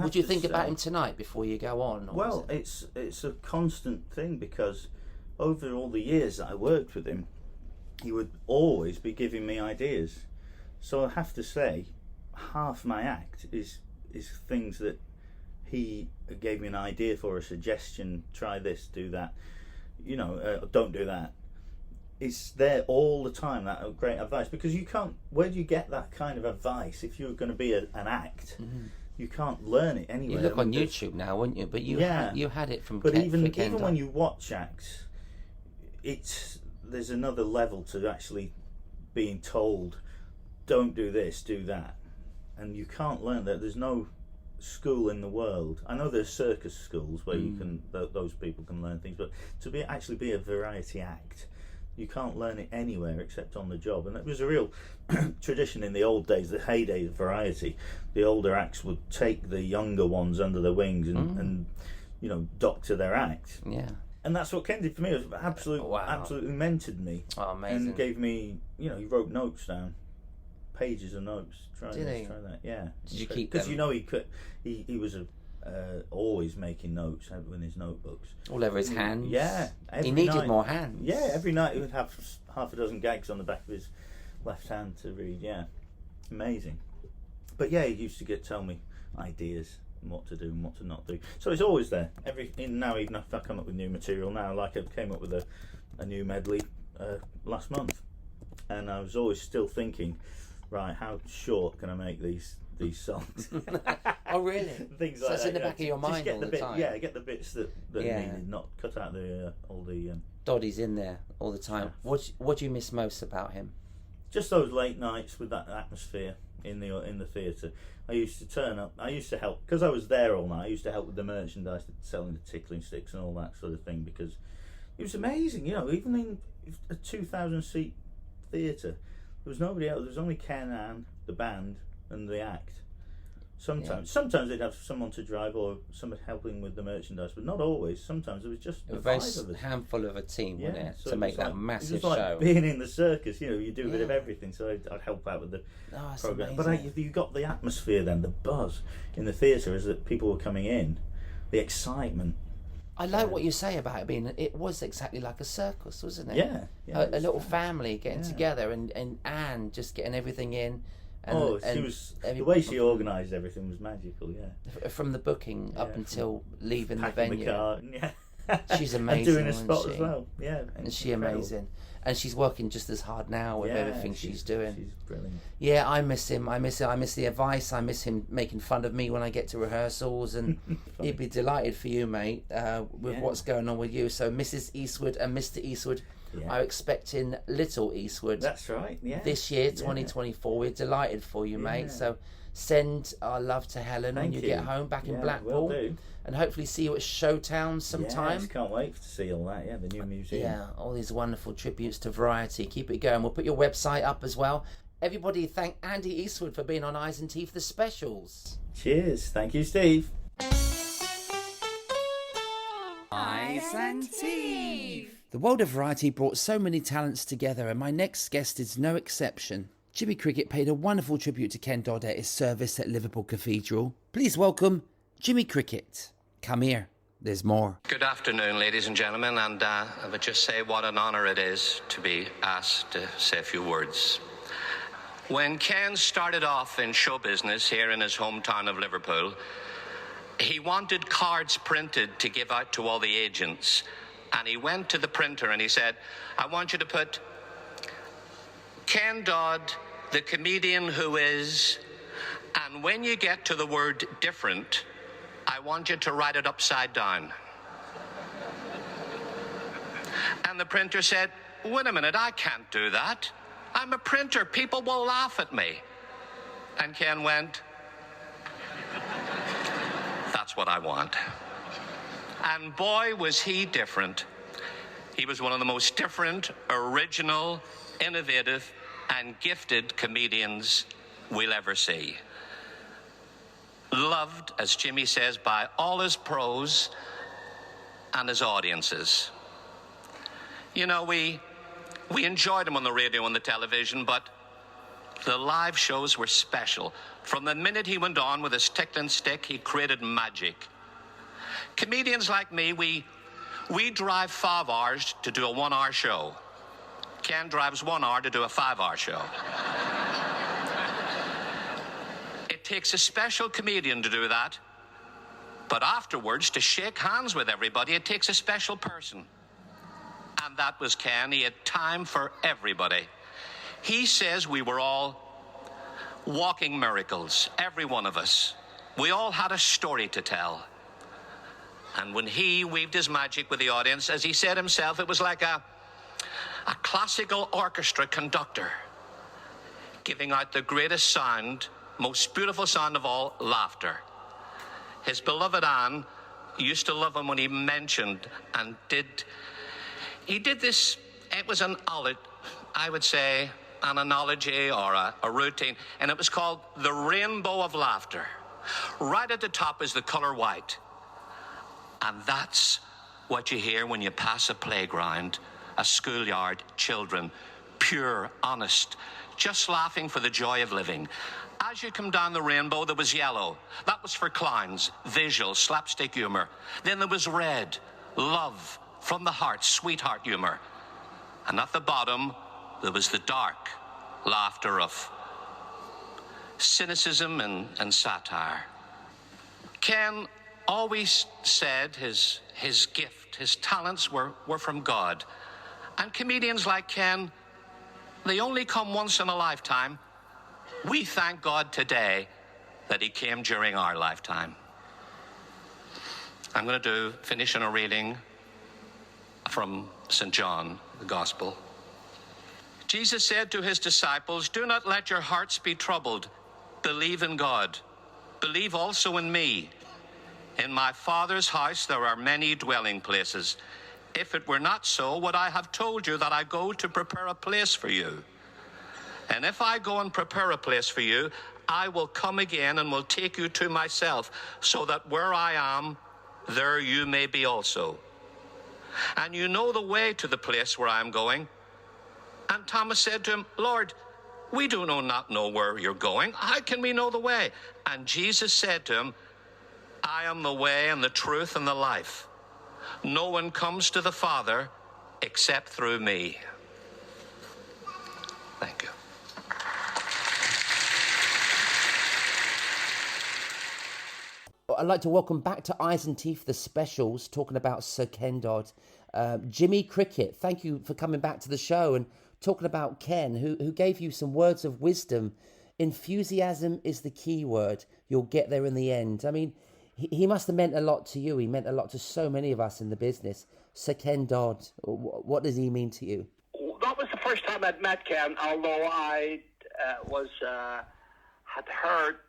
would you think about him tonight before you go on? Well, it's a constant thing, because over all the years that I worked with him, he would always be giving me ideas. So I have to say, half my act is things that he gave me an idea for a suggestion. Try this, do that. Don't do that. It's there all the time, that great advice, because you can't. Where do you get that kind of advice if you're going to be an act? Mm-hmm. You can't learn it anywhere. You look on YouTube now, wouldn't you? But you had it from. But even when you watch acts, there's another level to actually being told, don't do this, do that, and you can't learn that. There's no school in the world. I know there's circus schools where you can those people can learn things, but to be a variety act, you can't learn it anywhere except on the job. And it was a real tradition in the old days, the heyday of variety. The older acts would take the younger ones under their wings and doctor their act. Yeah. And that's what Ken did for me. It was absolutely mentored me. Oh, amazing. And gave me, he wrote notes down, pages of notes. Try that. Yeah. Did you keep them? Because he was always making notes in his notebooks. All over his hands? Yeah. He needed more hands. Yeah, every night he would have half a dozen gags on the back of his left hand to read. Yeah. Amazing. But yeah, he used to tell me ideas and what to do and what to not do. So it's always there. Now, even if I come up with new material now, like I came up with a new medley last month, and I was always still thinking, right, how short can I make these songs? Oh, really? Things so like that's that. In the back of your mind all the time. Yeah, get the bits that needed, not cut out all the. Doddy's in there all the time. What do you miss most about him? Just those late nights with that atmosphere in the theatre. I used to turn up. I used to help because I was there all night. I used to help with the merchandise, selling the tickling sticks and all that sort of thing, because it was amazing. Even in a 2,000-seat theatre, there was nobody else. There was only Ken and the band and the act. Sometimes they'd have someone to drive or somebody helping with the merchandise, but not always. Sometimes it was just a very five of us. Handful of a team, wasn't it, so to make that like, massive it was like show. Being in the circus, you do a bit of everything. So I'd help out with the program. Amazing. But you got the atmosphere then, the buzz in the theatre as that people were coming in, the excitement. I like what you say about it being. It was exactly like a circus, wasn't it? Yeah. A little family getting together and Anne just getting everything in. She was the way she organised everything was magical. Yeah, from the booking up until leaving the venue. The car, she's amazing. And doing a spot as well. Yeah, and she's amazing. And she's working just as hard now with everything she's doing. She's brilliant. Yeah, I miss him. I miss the advice. I miss him making fun of me when I get to rehearsals, and he'd be delighted for you, mate, with what's going on with you. So, Mrs. Eastwood and Mr. Eastwood. Yeah. I'm expecting Little Eastwood. That's right, yeah. This year, 2024. We're delighted for you, mate. So send our love to Helen when you get home back in Blackpool. Will do. And hopefully see you at Showtown sometime. Yes, can't wait to see all that, the new museum. Yeah, all these wonderful tributes to variety. Keep it going. We'll put your website up as well. Everybody thank Andy Eastwood for being on Eyes and Teeth, the specials. Cheers. Thank you, Steve. Eyes and Teeth. The world of variety brought so many talents together, and my next guest is no exception. Jimmy Cricket paid a wonderful tribute to Ken Dodd at his service at Liverpool Cathedral. Please welcome Jimmy Cricket. Come here, there's more. Good afternoon, ladies and gentlemen, and I would just say what an honour it is to be asked to say a few words. When Ken started off in show business here in his hometown of Liverpool, he wanted cards printed to give out to all the agents. And he went to the printer and he said, I want you to put Ken Dodd, the comedian who is, and when you get to the word different, I want you to write it upside down. And the printer said, wait a minute, I can't do that. I'm a printer. People will laugh at me. And Ken went, that's what I want. And boy, was he different. He was one of the most different, original, innovative, and gifted comedians we'll ever see. Loved, as Jimmy says, by all his pros and his audiences. You know, we enjoyed him on the radio and the television, but the live shows were special. From the minute he went on with his tickling stick, he created magic. Comedians like me, we drive 5 hours to do a 1-hour show. Ken drives 1 hour to do a 5-hour show. It takes a special comedian to do that. But afterwards, to shake hands with everybody, it takes a special person. And that was Ken. He had time for everybody. He says we were all walking miracles, every one of us. We all had a story to tell. And when he weaved his magic with the audience, as he said himself, it was like a classical orchestra conductor giving out the greatest sound, most beautiful sound of all, laughter. His beloved Anne used to love him when he mentioned and he did this. It was I would say, an analogy or a routine, and it was called the rainbow of laughter. Right at the top is the color white. And that's what you hear when you pass a playground, a schoolyard, children, pure, honest, just laughing for the joy of living. As you come down the rainbow, there was yellow. That was for clowns, visual, slapstick humor. Then there was red, love, from the heart, sweetheart humor. And at the bottom, there was the dark laughter of cynicism and satire. Ken always said his gift, his talents were from God. And comedians like Ken, they only come once in a lifetime. We thank God today that he came during our lifetime. I'm going to finish in a reading from St. John, the Gospel. Jesus said to his disciples, "Do not let your hearts be troubled. Believe in God. Believe also in me. In my Father's house there are many dwelling places. If it were not so, would I have told you that I go to prepare a place for you? And if I go and prepare a place for you, I will come again and will take you to myself, so that where I am, there you may be also. And you know the way to the place where I am going." And Thomas said to him, "Lord, we do not know where you're going. How can we know the way?" And Jesus said to him, "I am the way and the truth and the life. No one comes to the Father except through me." Thank you. I'd like to welcome back to Eyes and Teeth, the specials, talking about Sir Ken Dodd. Jimmy Cricket, thank you for coming back to the show and talking about Ken, who gave you some words of wisdom. Enthusiasm is the key word. You'll get there in the end. I mean, he must have meant a lot to you. He meant a lot to so many of us in the business. Sir Ken Dodd, what does he mean to you? That was the first time I'd met Ken, although I had heard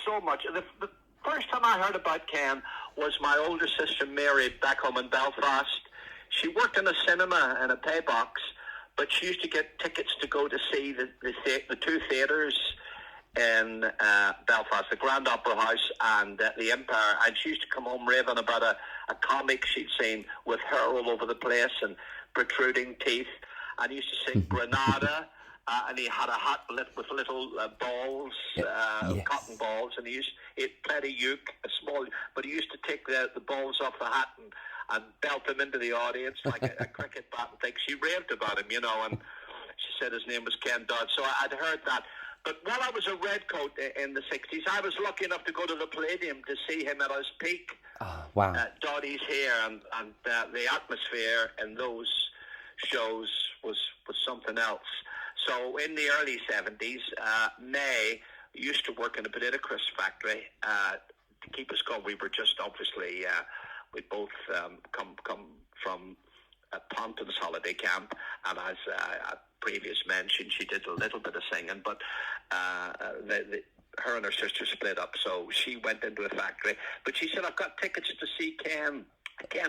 so much. The first time I heard about Ken was my older sister Mary back home in Belfast. She worked in a cinema in a pay box, but she used to get tickets to go to see the two theatres in Belfast, the Grand Opera House and the Empire. And she used to come home raving about a comic she'd seen with hair all over the place and protruding teeth. And he used to sing Granada. And he had a hat lit with little balls, cotton balls, and he played a uke, a small, but he used to take the balls off the hat and belt them into the audience like a cricket bat and things. She raved about him, and she said his name was Ken Dodd. So I'd heard that. But while I was a redcoat in the 60s, I was lucky enough to go to the Palladium to see him at his peak. Oh, wow. Doddy's here and the atmosphere in those shows was something else. So in the early 70s, May used to work in a potato crisp factory to keep us going. We were just obviously, we both come from Ponton's holiday camp, and as previous mentioned, she did a little bit of singing, but her and her sister split up, so she went into a factory. But she said, "I've got tickets to see Ken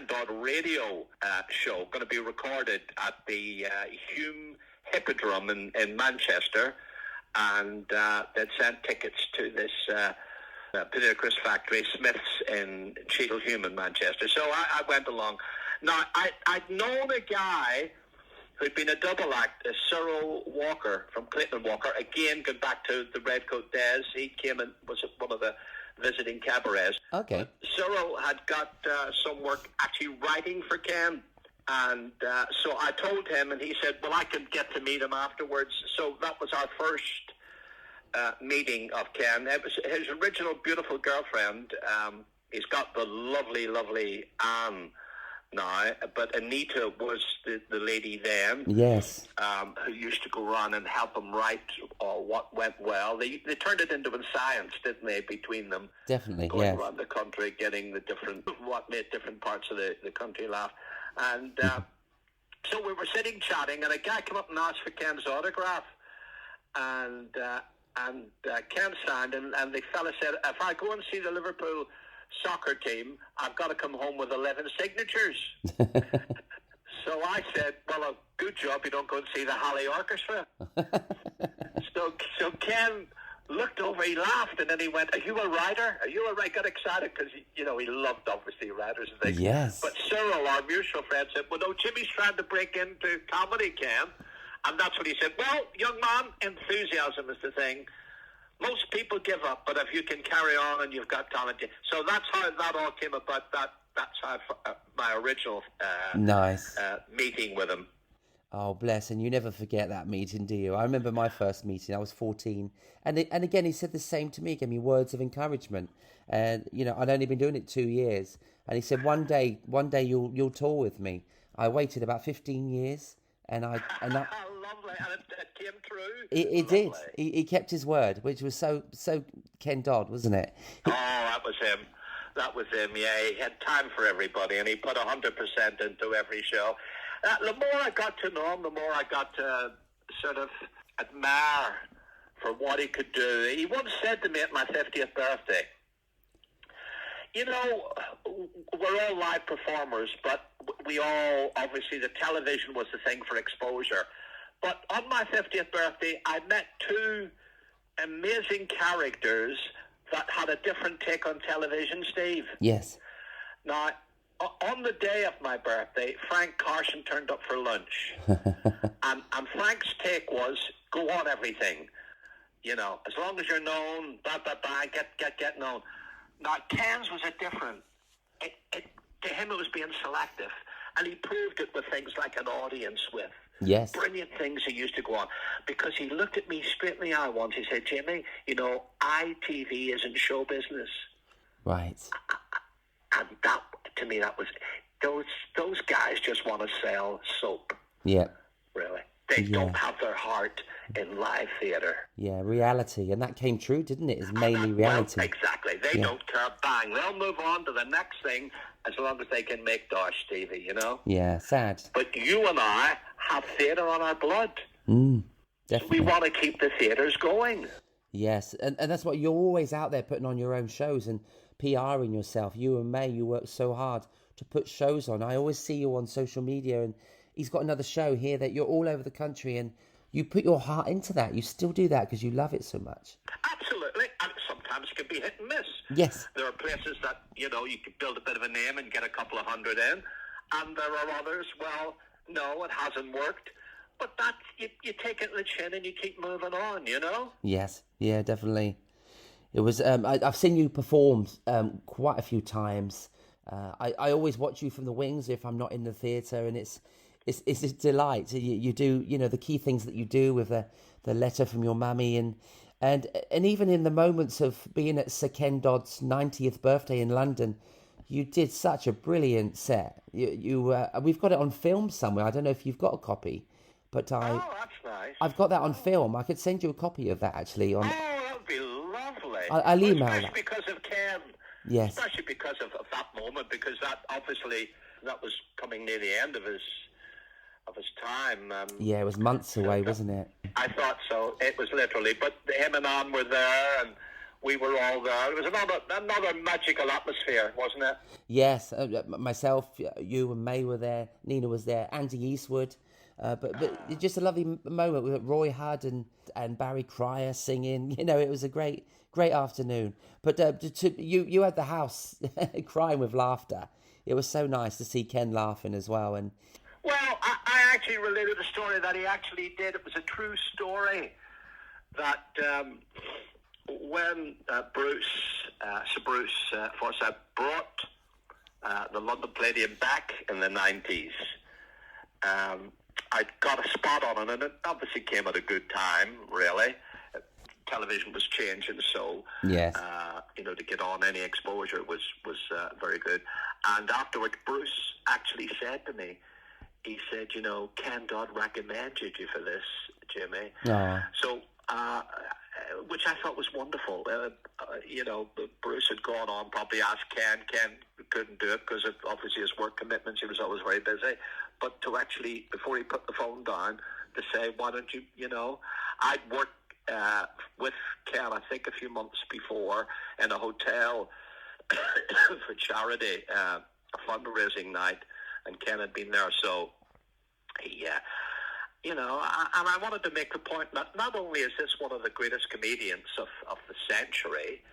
Dodd radio show, going to be recorded at the Hume Hippodrome in Manchester," and they'd sent tickets to this potato crisp factory, Smith's in Cheadle Hume in Manchester. So I went along. Now, I'd known a guy who'd been a double act, Cyril Walker from Clayton Walker, again, going back to the Redcoat days. He came and was at one of the visiting cabarets. Okay. Cyril had got some work actually writing for Ken. And so I told him, and he said, "Well, I could get to meet him afterwards." So that was our first meeting of Ken. It was his original beautiful girlfriend, He's got the lovely Anne now, but Anita was the lady then. Yes. Who used to go around and help him write what went well. They turned it into a science, didn't they, between them? Definitely, going yes. around the country, getting what made different parts of the country laugh. And so we were sitting chatting, and a guy came up and asked for Ken's autograph. And Ken signed, and the fella said, if I go and see the Liverpool soccer team, I've got to come home with 11 signatures. So I said, well, a good job you don't go and see the Halley Orchestra. so Ken looked over, he laughed, and then he went, are you a writer? Are you a writer? Got excited because, he loved, obviously, writers and things. Yes. But Cyril, our mutual friend, said, well, no, Jimmy's trying to break into comedy, Ken. And that's what he said. Well, young man, enthusiasm is the thing. Most people give up, but if you can carry on and you've got talent. So that's how that all came about. That's how my original nice meeting with him. Oh, bless. And you never forget that meeting, do you? I remember my first meeting. I was 14. And again, he said the same to me, gave me words of encouragement. And, I'd only been doing it 2 years. And he said, one day you'll tour with me. I waited about 15 years. And I Lovely. And it came true. It did. He kept his word, which was so Ken Dodd, wasn't it? Oh, that was him. Yeah, he had time for everybody, and he put 100% into every show. The more I got to know him, the more I got to sort of admire for what he could do. He once said to me at my 50th birthday, we're all live performers, but we all, obviously, the television was the thing for exposure. But on my 50th birthday, I met two amazing characters that had a different take on television, Steve. Yes. Now, on the day of my birthday, Frank Carson turned up for lunch. and Frank's take was, go on everything. As long as you're known, get known. Now, Ken's was a different. To him, it was being selective. And he proved it with things like an audience with. Yes. Brilliant things he used to go on. Because he looked at me straight in the eye once. He said, Jimmy, ITV isn't show business. Right. And that, to me, that was... Those guys just want to sell soap. Yeah. Really. They don't have their heart in live theatre. Yeah, reality. And that came true, didn't it? It's mainly reality. Well, exactly. They don't care. Bang. They'll move on to the next thing as long as they can make Dosh TV, Yeah, sad. But you and I have theatre on our blood. Definitely. So we want to keep the theatres going. Yes, and that's what you're always out there putting on your own shows and PRing yourself. You and May, you work so hard to put shows on. I always see you on social media, and he's got another show here that you're all over the country, and you put your heart into that. You still do that because you love it so much. Absolutely. And sometimes it can be hit and miss. Yes. There are places that, you could build a bit of a name and get a couple of hundred in. And there are others, well, no, it hasn't worked. But that you take it in the chin and you keep moving on, Yes. Yeah, definitely. It was, I've seen you perform quite a few times. I always watch you from the wings if I'm not in the theatre, and it's a delight. You do, the key things that you do with the letter from your mummy, and even in the moments of being at Sir Ken Dodd's 90th birthday in London, you did such a brilliant set. We've got it on film somewhere. I don't know if you've got a copy, but that's nice. I've got that on film. I could send you a copy of that actually. Oh, that would be lovely. I'll email especially that. Because of Ken. Yes. Especially because of that moment, because that obviously that was coming near the end of his time. Yeah, it was months away, wasn't it? I thought so. It was literally, but him and Anne were there, and we were all there. It was another magical atmosphere, wasn't it? Yes, myself, you and May were there. Nina was there. Andy Eastwood. But just a lovely moment with Roy Hudd and Barry Cryer singing. It was a great afternoon. But you had the house crying with laughter. It was so nice to see Ken laughing as well. And well, I actually related a story that he actually did. It was a true story that when Sir Bruce Forsyth brought the London Palladium back in the 90s, I got a spot on it, and it obviously came at a good time, really. Television was changing, so yes. to get on any exposure was very good. And afterwards, Bruce actually said to me, he said, Ken Dodd recommended you for this, Jimmy. Aww. So, which I thought was wonderful. Bruce had gone on, probably asked Ken. Ken couldn't do it because of obviously his work commitments. He was always very busy. But to actually, before he put the phone down, to say, why don't you, I'd worked with Ken, I think a few months before, in a hotel for charity, a fundraising night, and Ken had been there. So he, and I wanted to make the point that not only is this one of the greatest comedians of the century,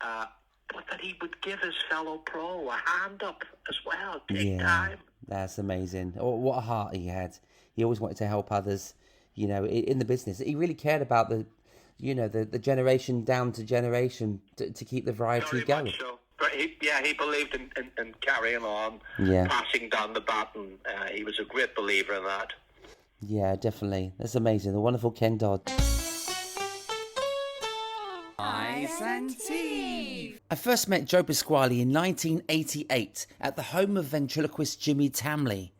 but that he would give his fellow pro a hand up as well. Take time. That's amazing. Oh, what a heart he had. He always wanted to help others, in the business. He really cared about the generation down to generation to keep the variety Very going. Much so. He believed in carrying on, passing down the baton. He was a great believer in that. Yeah, definitely. That's amazing. The wonderful Ken Dodd. Eyes and Teeth. I first met Joe Pasquale in 1988 at the home of ventriloquist Jimmy Tamley.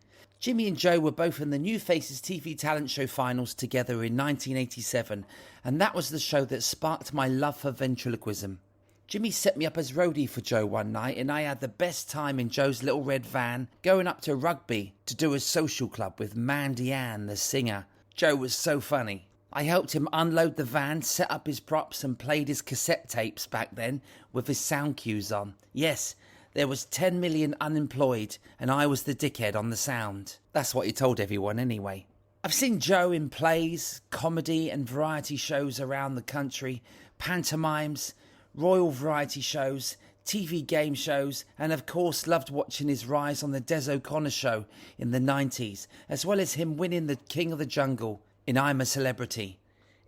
Jimmy and Joe were both in the New Faces TV talent show finals together in 1987, and that was the show that sparked my love for ventriloquism. Jimmy set me up as roadie for Joe one night, and I had the best time in Joe's little red van, going up to Rugby to do a social club with Mandy Ann, the singer. Joe was so funny. I helped him unload the van, set up his props, and played his cassette tapes back then with his sound cues on. Yes, there was 10 million unemployed, and I was the dickhead on the sound. That's what he told everyone anyway. I've seen Joe in plays, comedy and variety shows around the country, pantomimes, royal variety shows, TV game shows, and of course loved watching his rise on the Des O'Connor show in the 90s, as well as him winning the King of the Jungle in I'm a Celebrity.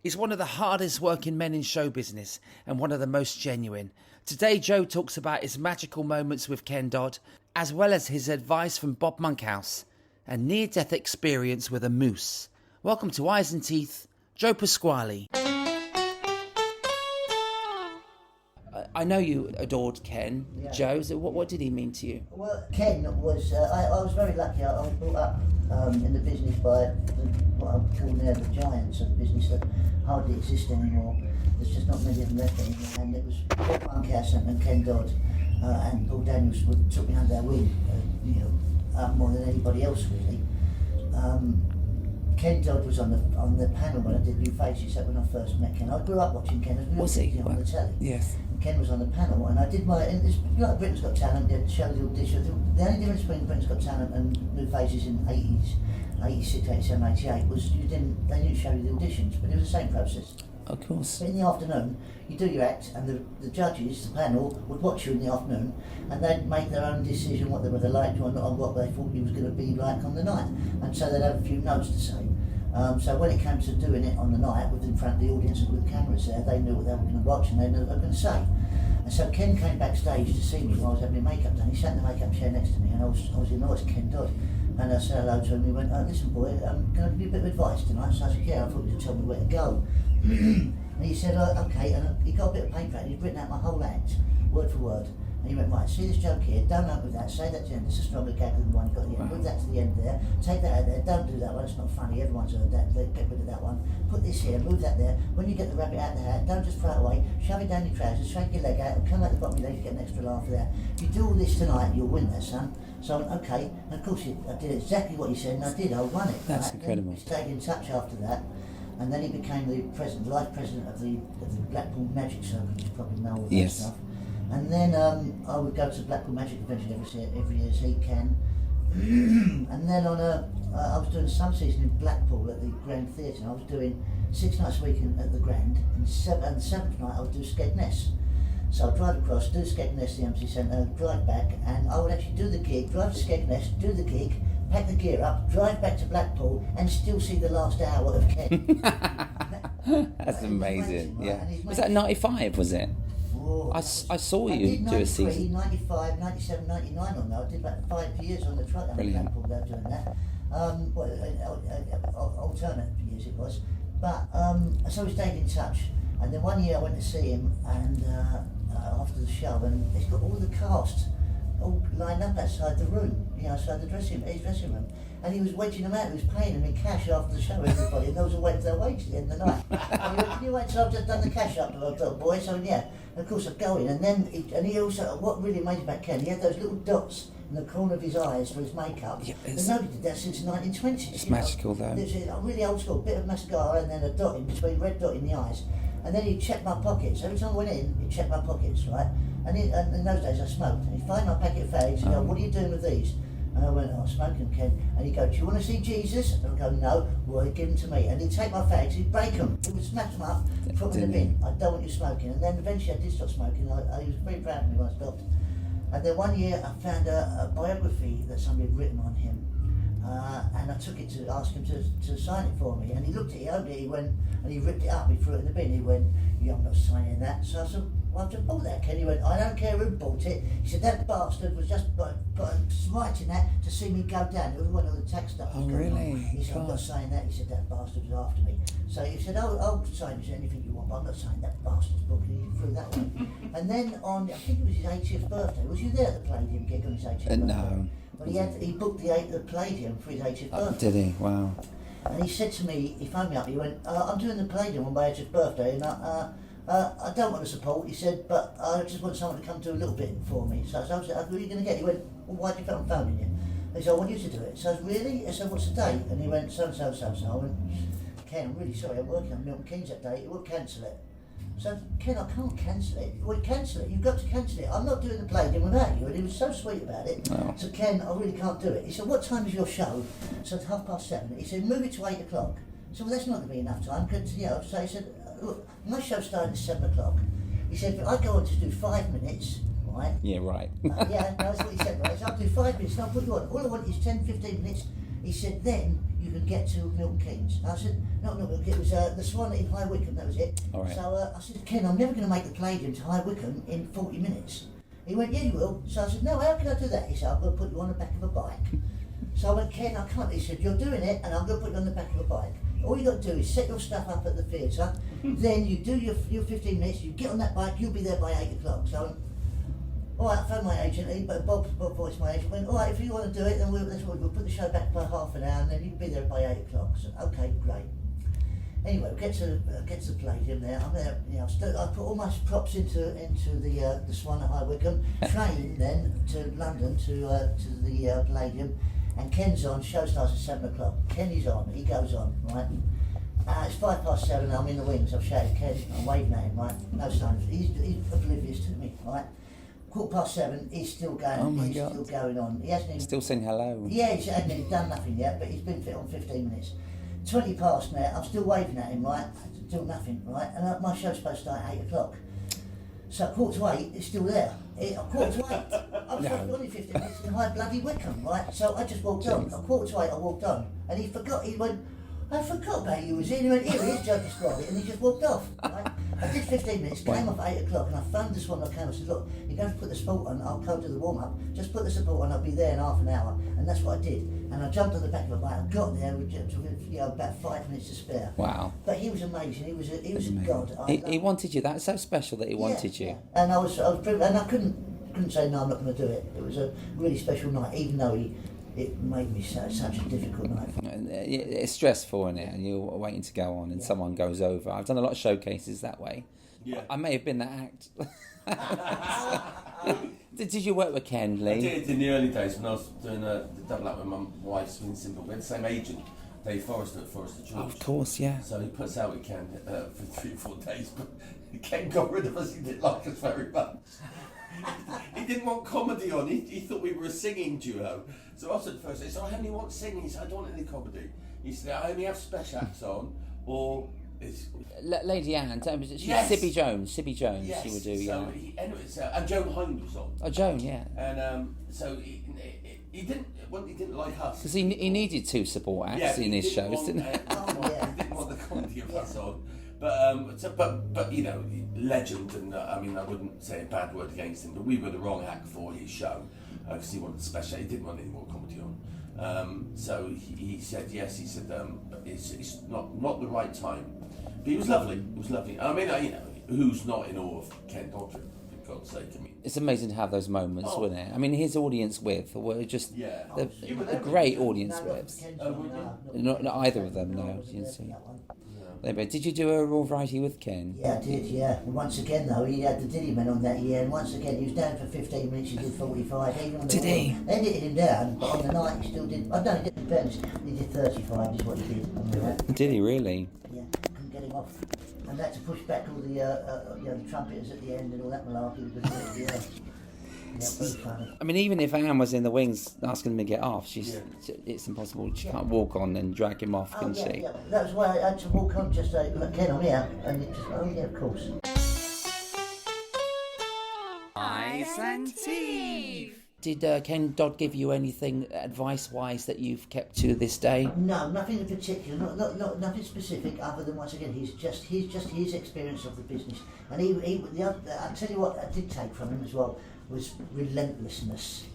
He's one of the hardest working men in show business and one of the most genuine. Today Joe talks about his magical moments with Ken Dodd, as well as his advice from Bob Monkhouse and near-death experience with a moose. Welcome to Eyes and Teeth, Joe Pasquale. I know you adored Ken, Joe. So what did he mean to you? Well, Ken was, I was very lucky. I was brought up in the business by what I would call now the giants of business that hardly exist anymore. There's just not many of them left anymore. And it was Bob Monkhouse and Ken Dodd and Paul Daniels took me under their wing, more than anybody else really. Ken Dodd was on the panel when I did New Faces. That when I first met Ken. I grew up watching Ken. Was he? On the telly. Yes. Ken was on the panel, and I did like Britain's Got Talent, they show the audition. The only difference between Britain's Got Talent and New Faces in the 80s, 86, 87, 88 was they didn't show you the auditions, but it was the same process. Of course. But in the afternoon, you do your act, and the judges, the panel, would watch you in the afternoon, and they'd make their own decision whether they liked you or not, on what they thought you was going to be like on the night. And so they'd have a few notes to say. So when it came to doing it on the night, in front of the audience and with cameras there, they knew what they were going to watch and they knew what they were going to say. And so Ken came backstage to see me while I was having my makeup done. He sat in the makeup chair next to me, and I was in awe. It's Ken Dodd. And I said hello to him. He went, "Listen, boy, can I give you a bit of advice tonight?" So I said, "Yeah, I thought you'd tell me where to go." And he said, "Okay." And he got a bit of paper and he'd written out my whole act, word for word. And he went, "Right, see this joke here, don't open that, say that to the end, it's a stronger gag than the one you got at the end, move that to the end there, take that out there, don't do that one, it's not funny, everyone's heard that, get rid of that one, put this here, move that there, when you get the rabbit out of the hat, don't just throw it away, shove it down your trousers, shake your leg out, and come out the bottom of your leg, you get an extra laugh there. If you do all this tonight, you'll win that, son." So I went, "Okay," and of course I did exactly what he said, and I did, I won it. That's incredible. Then we stayed in touch after that. And then he became the life president of the Blackpool Magic Circle, you probably know all that stuff. And then I would go to Blackpool Magic Convention every year as he can. And then I was doing some season in Blackpool at the Grand Theatre. I was doing 6 nights a week at the Grand, and the 7th night I would do Skegness. So I'd drive across, do Skegness, the Embassy Centre, drive back, and I would actually do the gig, drive to Skegness, do the gig, pack the gear up, drive back to Blackpool, and still see the last hour of Ken. That's amazing. Right? Yeah. Was that 95? Was it? Oh, I saw you do a season. 95, 97, 99 on that. I did about 5 years on the truck in Blackpool without doing that. Alternate years it was. But so we stayed in touch. And then one year I went to see him, and after the show, and he's got all the cast all lined up outside the room, outside his dressing room. And he was wedging them out, he was paying them in cash after the show, everybody, and those were waiting for their wage at the end of the night. And he went, "Can you wait till I've just done the cash up, little boy?" So, yeah. And of course, I go in, and then, he also, what really amazed about Ken, he had those little dots in the corner of his eyes for his makeup. Yeah, and nobody did that since the 1920s. It's magical, though. There's a really old school, bit of mascara, and then a dot in between, red dot in the eyes. And then he'd check my pockets. Every time I went in, he'd check my pockets, right? And in those days, I smoked. And he'd find my packet of fags and go, "What are you doing with these?" And I went, "I'm smoking, Ken." And he'd go, "Do you want to see Jesus?" And I'd go, "No." "Well, he'd give them to me." And he'd take my fags, he'd break them. He would smash them up, put them in the bin. "I don't want you smoking." And then eventually I did stop smoking. He was very proud of me when I stopped. And then one year I found a biography that somebody had written on him. And I took it to ask him to sign it for me. And he looked at it, he opened it, he went, and he ripped it up, he threw it in the bin. He went, "Yeah, I'm not signing that." So I said, "Well, I've just bought that, Ken." He went, "I don't care who bought it." He said, "That bastard was just writing that to see me go down." It was one of the tax stuff. Oh, really? He said, "I'm not saying that." He said, "That bastard was after me." So he said, I'll sign anything you want, but I'm not signing that bastard's book." And he threw that away. And then on, I think it was his 80th birthday. Was you there at the Palladium gig on his 80th birthday? No. But he booked the Palladium for his 80th birthday. Did he? Wow. And he said to me, he phoned me up, he went, "I'm doing the Palladium on my 80th birthday, and I don't want to support," he said, "but I just want someone to come do a little bit for me." So I said, "Who are you going to get?" He went, "Well, why do you think I'm phoning you?" He said, "I want you to do it." So I said, "Really?" I said, "What's the date?" And he went, so. I went, "Ken, I'm really sorry, I'm working on Milton Keynes that day, he will cancel it." So I said, "Ken, I can't cancel it." "Well, cancel it, you've got to cancel it. I'm not doing the Palladium without you." And he was so sweet about it. Oh. So, "Ken, I really can't do it." He said, "What time is your show?" So it's 7:30. He said, "Move it to 8 o'clock. So, "Well, that's not going to be enough time." So he said, "Look, my show started at 7 o'clock. He said, "But I go on to do 5 minutes, right?" Yeah, right. Yeah, no, that's what he said, right? "So I'll do 5 minutes and I'll put you on. All I want is 10-15 minutes. He said, "Then you can get to Milton Keynes." I said, "No, it was the Swan in High Wycombe, that was it." All right. So I said, "Ken, I'm never going to make the Palladium to High Wycombe in 40 minutes. He went, "Yeah, you will." So I said, "No, how can I do that?" He said, "I'm going to put you on the back of a bike." So I went, "Ken, I can't." He said, "You're doing it and I'm going to put you on the back of a bike. All you got to do is set your stuff up at the theatre, then you do your 15 minutes, you get on that bike, you'll be there by 8 o'clock. So I went, "All right," I phoned my agent, Bob voiced my agent, went, "All right, if you want to do it, then we'll put the show back by half an hour and then you'll be there by 8 o'clock. So, okay, great. Anyway, we get to the Palladium there. I'm there, I put all my props into the Swan at High Wycombe, train then to London to the Palladium, and Ken's on, show starts at 7 o'clock. Ken is on, he goes on, right? It's 7:05, I'm in the wings, I've shouted Ken, I'm waving at him, right? No signs, he's oblivious to me, right? 7:15, he's still going. Oh my he's God. still going on. He hasn't even, Still saying hello. yeah, he hasn't even done nothing yet, but he's been fit on 15 minutes. 20 past now, I'm still waving at him, right? Still nothing, right? And my show's supposed to start at 8 o'clock. So 7:45, it's still there. 7:45, I'm only 15 minutes in High bloody Wycombe, right? So I just walked on. 7:45, I walked on. And he forgot, he went, "I forgot about you was in." He went, "Here he is, Joe Pasquale," and he just walked off, right? I did 15 minutes, came off at 8 o'clock, and I phoned this one. I came, I said, "Look, you're going to put the support on, I'll go do the warm-up, just put the support on, I'll be there in half an hour." And that's what I did. And I jumped on the back of a bike, I got there with about 5 minutes to spare. Wow. But he was amazing, he was a god. He wanted you, that's so special that he wanted you. Yeah. And I was and I couldn't say, "No, I'm not going to do it." It was a really special night, even though it made me such a difficult night. It's stressful, isn't it? And you're waiting to go on and someone goes over. I've done a lot of showcases that way. Yeah. I may have been that act. Did you work with Ken, Lee? I did in the early days when I was doing the double act with my wife's Swing Simple. We had the same agent, Dave Forrester at Forrester George. Of course, yeah. So he put us out with Ken for 3 or 4 days, but Ken got rid of us. He didn't like us very much. He didn't want comedy on. He thought we were a singing duo. So I said first, I said, "I only want singing." He said, "I don't want any comedy." He said, "I only have special acts on, or it's..." Lady Anne, Yes. Sibby Jones, Yes. she would do, So anyway, and Joan Hind was on. Oh, Joan, yeah. And so he didn't like us. Because he needed 2 support acts in his shows, didn't he? He didn't want the comedy of us on. But you know, legend, and I mean, I wouldn't say a bad word against him, but we were the wrong act for his show because he wanted special. He didn't want any more comedy on. So he said yes. He said it's not the right time. But he was lovely. It was lovely. I mean, you know, who's not in awe of Ken Dodd? God's sake. I mean, it's amazing to have those moments, wasn't it? I mean, his audience with were just a great audience with. Not either of them, no. You didn't see. Did you do a raw variety with Ken? Yeah, I did, yeah. And once again, though, he had the Diddy men on that year, and once again, he was down for 15 minutes, he did 45. Even on the Did he? They edited him down, but on the night he still did... I don't know, he did fairness, he did 35 is what he did on the night. Did he really? Yeah, couldn't get him off. And had to push back all the trumpeters at the end and all that malarkey because yeah, very funny. I mean, even if Anne was in the wings asking him to get off, it's impossible. She can't walk on and drag him off, can she? Yeah. That was why I had to walk on, just say, look, Ken, I'm here. And it just, oh yeah, of course. Ice and Teeth. Did Ken Dodd give you anything advice-wise that you've kept to this day? No, nothing in particular, not nothing specific. Other than once again, he's just his experience of the business. And I'll tell you what I did take from him as well was relentlessness.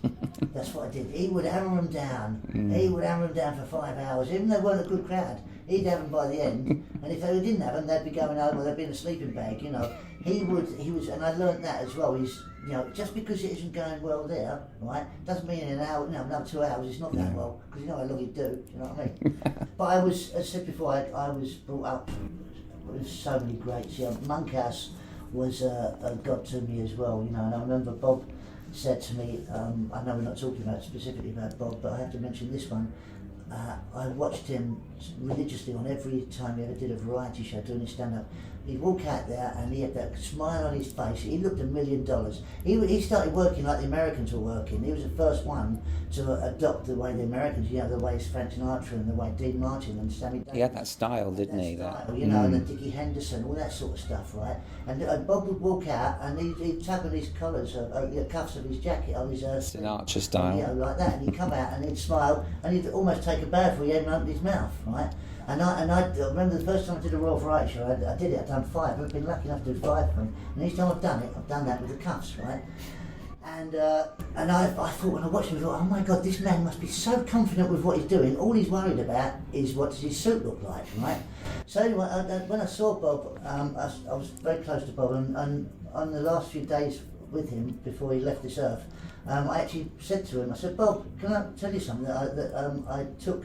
That's what I did. He would hammer them down. He would hammer them down for 5 hours, even though they weren't a good crowd. He'd have them by the end, and if they didn't have them, they'd be going home or they'd be in a sleeping bag. You know, he was, and I learnt that as well. He's, you know, just because it isn't going well there, right, doesn't mean in an hour, another 2 hours it's not going well, because you know how long he'd do. You know what I mean? But I was, as I said before, I was brought up with so many greats. Yeah, Monkhouse was a god to me as well. You know, and I remember Bob said to me, I know we're not talking about specifically about Bob, but I have to mention this one. I watched him religiously on every time he ever did a variety show doing his stand-up. He'd walk out there and he had that smile on his face. He looked $1 million. He started working like the Americans were working. He was the first one to adopt the way the Americans, you know, the way Frank Sinatra and the way Dean Martin and Sammy Davis. He had that style, didn't he? Style, you know, and then Dickie Henderson, all that sort of stuff, right? And Bob would walk out and he'd tug on his collars, the cuffs of his jacket, on his Sinatra style. You know, like that. And he'd come out and he'd smile and he'd almost take a bow before he even opened his mouth, right? And I remember the first time I did a Royal Variety Show, I did it, I'd done 5, I've been lucky enough to do 5 of them. And each time I've done it, I've done that with the cuffs, right? And I thought, when I watched him, I thought, oh my God, this man must be so confident with what he's doing. All he's worried about is what does his suit look like, right? So anyway, when I saw Bob, I was very close to Bob, and on the last few days with him, before he left this earth, I actually said to him, I said, Bob, can I tell you something that I took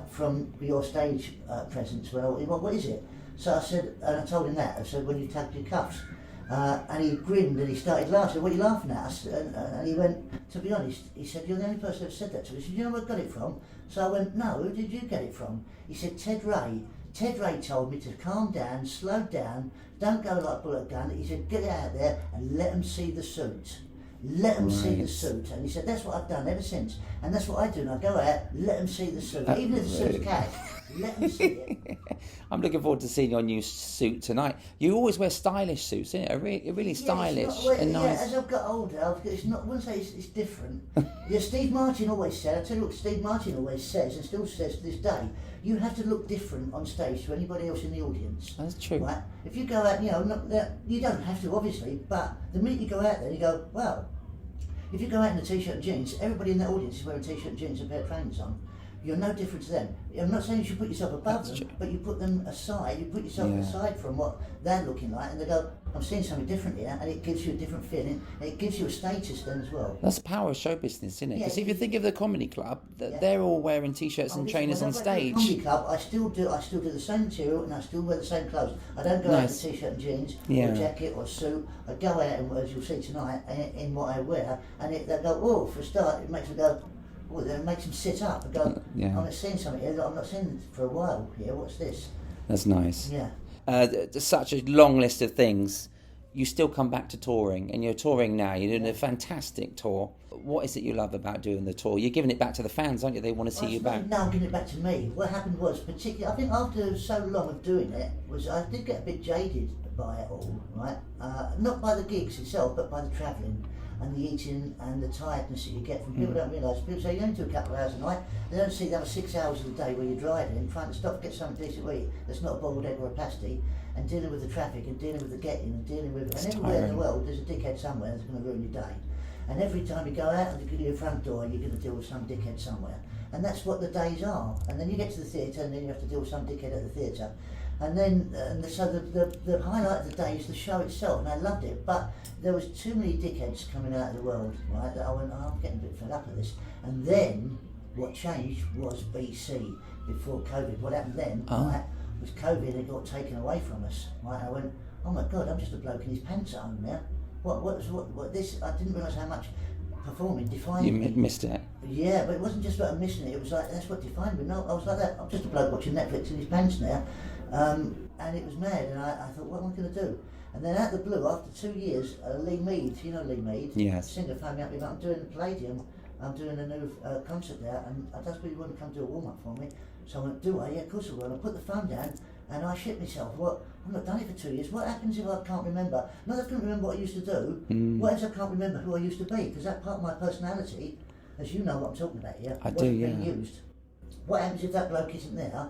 from your stage presence? Well, he went, what is it? So I said, and I told him that. I said, when you tugged your cuffs. And he grinned and he started laughing. I said, what are you laughing at? And he went, to be honest, he said, you're the only person that said that to me. He said, you know where I got it from? So I went, no, who did you get it from? He said, Ted Ray. Ted Ray told me to calm down, slow down, don't go like a bullet gun. He said, get out there and let them see the suit. Let them see the suit. And he said, that's what I've done ever since. And that's what I do. And I go out, let them see the suit. Even if the suit's cash, let them see it. I'm looking forward to seeing your new suit tonight. You always wear stylish suits, isn't it? Really stylish and nice. Yeah, as I've got older, it's not. I wouldn't say it's different. Yeah, Steve Martin always said. I tell you what, Steve Martin always says, and still says to this day. You have to look different on stage to anybody else in the audience. That's true. Right? If you go out, you know, you don't have to, obviously, but the minute you go out there, you go, well, if you go out in a t-shirt and jeans, everybody in that audience is wearing t-shirt and jeans and a pair of trainers on. You're no different to them. I'm not saying you should put yourself above them, but you put them aside, you put yourself aside from what they're looking like, and they go, I'm seeing something different here, and it gives you a different feeling, and it gives you a status then as well. That's the power of show business, isn't it? Because if you think of the comedy club, they're all wearing t-shirts and trainers on stage. Comedy club, I still do the same material, and I still wear the same clothes. I don't go out in a t-shirt and jeans, or a jacket, or a suit. I go out, and as you'll see tonight, in what I wear, and they go, oh, for a start, it makes them go, oh, it makes them sit up and go, I'm not seeing something here that I'm not seeing for a while here, what's this? That's nice. Yeah. There's such a long list of things. You still come back to touring, and you're touring now. You're doing a fantastic tour. What is it you love about doing the tour? You're giving it back to the fans, aren't you? They want to see you back. No, I'm giving it back to me. What happened was, particularly, I think after so long of doing it, I did get a bit jaded by it all, right? Not by the gigs itself, but by the travelling and the eating and the tiredness that you get from people. Don't realise. People say you only do a couple of hours a night. They don't see the other 6 hours of the day where you're driving, trying to stop, get something decent to eat that's not a boiled egg or a pasty, and dealing with the traffic and dealing with the getting and dealing with... And everywhere in the world there's a dickhead somewhere that's going to ruin your day. And every time you go out and you go to your front door, you're going to deal with some dickhead somewhere. And that's what the days are. And then you get to the theatre and then you have to deal with some dickhead at the theatre. And then, so the highlight of the day is the show itself, and I loved it. But there was too many dickheads coming out of the world, right? That I went, I'm getting a bit fed up of this. And then what changed was BC, before COVID. What happened then, right, was COVID had got taken away from us, right? I went, oh my God, I'm just a bloke in his pants at home now. What this? I didn't realise how much performing defined me. You missed it. Yeah, but it wasn't just about missing it. It was like, that's what defined me. No, I was like that. I'm just a bloke watching Netflix in his pants now. And it was mad, and I thought, what am I going to do? And then out of the blue, after 2 years, Lee Mead, you know Lee Mead? Yes. Singer phoned me up, I'm doing the Palladium, I'm doing a new concert there, and I just really want to come do a warm-up for me. So I went, do I? Yeah, of course I will. And I put the phone down, and I shit myself. What? I've not done it for 2 years. What happens if I can't remember? Not that I couldn't remember what I used to do. What if I can't remember who I used to be? Because that part of my personality, as you know what I'm talking about here, wasn't being used. What happens if that bloke isn't there,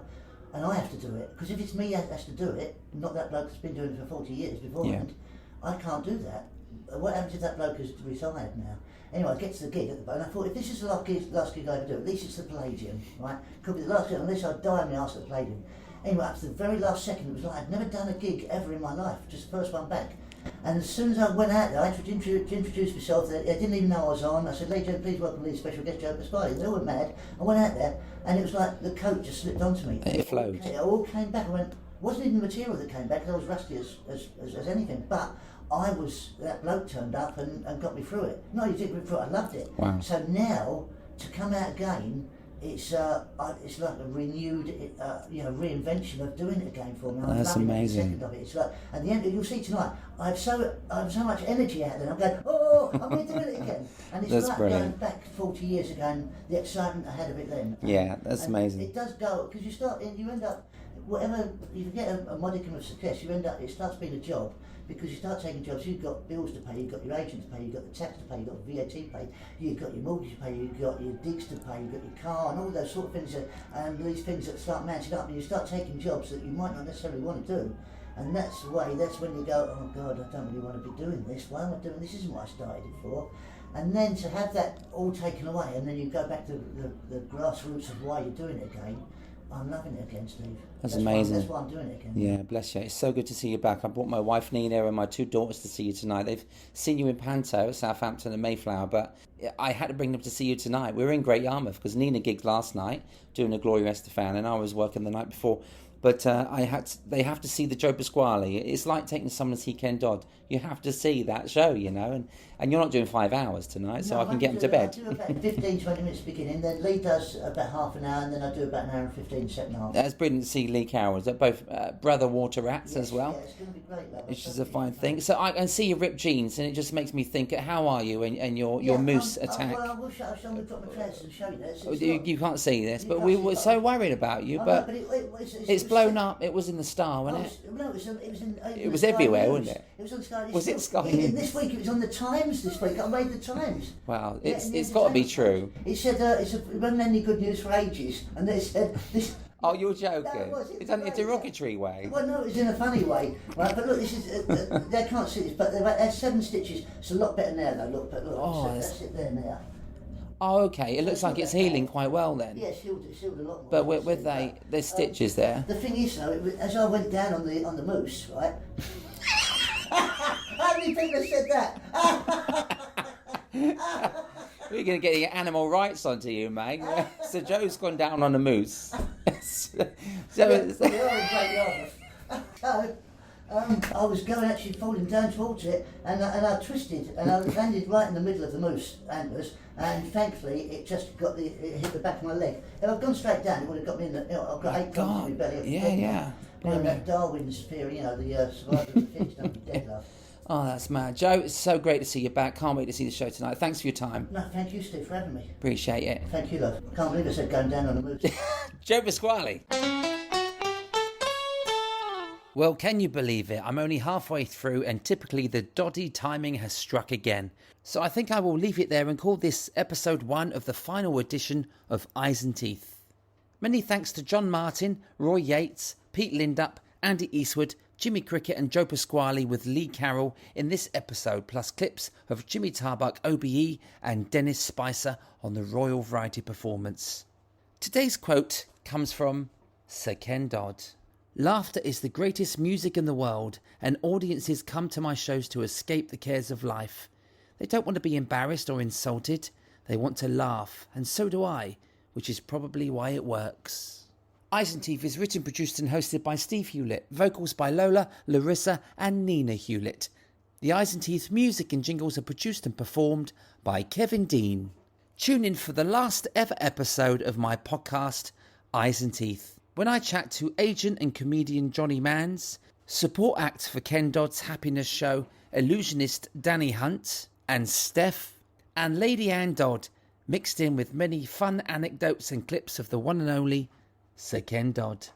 and I have to do it? Because if it's me that has to do it, not that bloke that's been doing it for 40 years beforehand, I can't do that. What happens if that bloke has retired now? Anyway, I get to the gig at the and I thought, if this is the last gig I ever do, at least it's the Palladium, right? Could be the last gig, unless I die on the arse at the Palladium. Anyway, up to the very last second, it was like I'd never done a gig ever in my life, just the first one back. And as soon as I went out there, I introduced myself. They didn't even know I was on. I said, ladies and gentlemen, please welcome the special guest, Joe Pasquale. They all went mad. I went out there, and it was like the coat just slipped onto me. It flowed. It all came back. I went, wasn't even the material that came back, because I was rusty as anything. But that bloke turned up and got me through it. No, you did me through it. I loved it. Wow. So now, to come out again, it's like a renewed, reinvention of doing it again for me. That's amazing. Of it. It's like, at the end, you'll see tonight, I have so much energy out there. I'm going, I'm going to do it again. And it's that's like brilliant. going back 40 years ago, and the excitement I had of it then. Yeah, that's amazing. It does go, because you end up, whatever, you get a modicum of success, it starts being a job. Because you start taking jobs, you've got bills to pay, you've got your agent to pay, you've got the tax to pay, you've got the VAT to pay, you've got your mortgage to pay, you've got your digs to pay, you've got your car, and all those sort of things, and these things that start matching up, and you start taking jobs that you might not necessarily want to do. And that's when you go, oh God, I don't really want to be doing this, why am I doing this? This isn't what I started it for. And then to have that all taken away, and then you go back to the grassroots of why you're doing it again, I'm loving it again, Steve. That's amazing. That's why I'm doing it again. Yeah, bless you. It's so good to see you back. I brought my wife Nina and my 2 daughters to see you tonight. They've seen you in Panto at Southampton and Mayflower, but I had to bring them to see you tonight. We were in Great Yarmouth because Nina gigged last night doing a Gloria Estefan, and I was working the night before. But they have to see the Joe Pasquale. It's like taking someone to see Ken Dodd. You have to see that show, and you're not doing 5 hours tonight, so I can get them to bed. I do about 15, 20 minutes beginning, then Lee does about half an hour, and then I do about an hour and 15 second half. That's brilliant to see Lee Carroll. They're both brother water rats as well. Yeah, it's going to be great, love. Which is a fine thing. So I can see your ripped jeans, and it just makes me think, how are you and your moose attack? Well, I will show you. I'm going to drop my trousers and show you that. You can't see this, but we were so worried about you. But it's blown up. It was in the Star, wasn't it? No, it was everywhere, wasn't it? It was on Sky News. Was it Sky News? This week it was on the Times. This week I made the Times. Wow, it's got to be true. It said it wasn't any good news for ages, and they said this. Oh, you're joking? It's done in a derogatory way. Well, no, it's in a funny way, right? But look, this is they can't see this, but they've had 7 stitches. It's a lot better now, though. Look, that's it there now. Oh, okay. It looks like it's healing quite well then. Yeah, it's healed a lot more. But with there's stitches there. The thing is, though, as I went down on the moose, right? How many people have said that? We're going to get your animal rights onto you, mate. So Joe's gone down on the moose. I was actually falling down towards it, and I twisted, and I landed right in the middle of the moose antlers, and thankfully it just it hit the back of my leg. If I'd gone straight down, it would have got me in the. I've got 8 pounds in my belly. Yeah. That Darwin's theory, the survival of the fittest, don't be dead, love. Oh, that's mad. Joe, it's so great to see you back. Can't wait to see the show tonight. Thanks for your time. No, thank you, Steve, for having me. Appreciate it. Thank you, love. I can't believe I said going down on the moose. Joe Pasquale. Well, can you believe it? I'm only halfway through, and typically the Doddy timing has struck again. So I think I will leave it there and call this episode 1 of the final edition of Eyes and Teeth. Many thanks to John Martin, Roy Yates, Pete Lindup, Andy Eastwood, Jimmy Cricket and Joe Pasquale with Lee Carroll in this episode, plus clips of Jimmy Tarbuck, OBE and Dennis Spicer on the Royal Variety performance. Today's quote comes from Sir Ken Dodd. Laughter is the greatest music in the world, and audiences come to my shows to escape the cares of life. They don't want to be embarrassed or insulted. They want to laugh, and so do I, which is probably why it works. Eyes and Teeth is written, produced and hosted by Steve Hewlett, vocals by Lola, Larissa and Nina Hewlett. The Eyes and Teeth music and jingles are produced and performed by Kevin Dean. Tune in for the last ever episode of my podcast, Eyes and Teeth, when I chat to agent and comedian Johnny Manns, support act for Ken Dodd's Happiness Show, illusionist Danny Hunt, and Steph, and Lady Ann Dodd, mixed in with many fun anecdotes and clips of the one and only Sir Ken Dodd.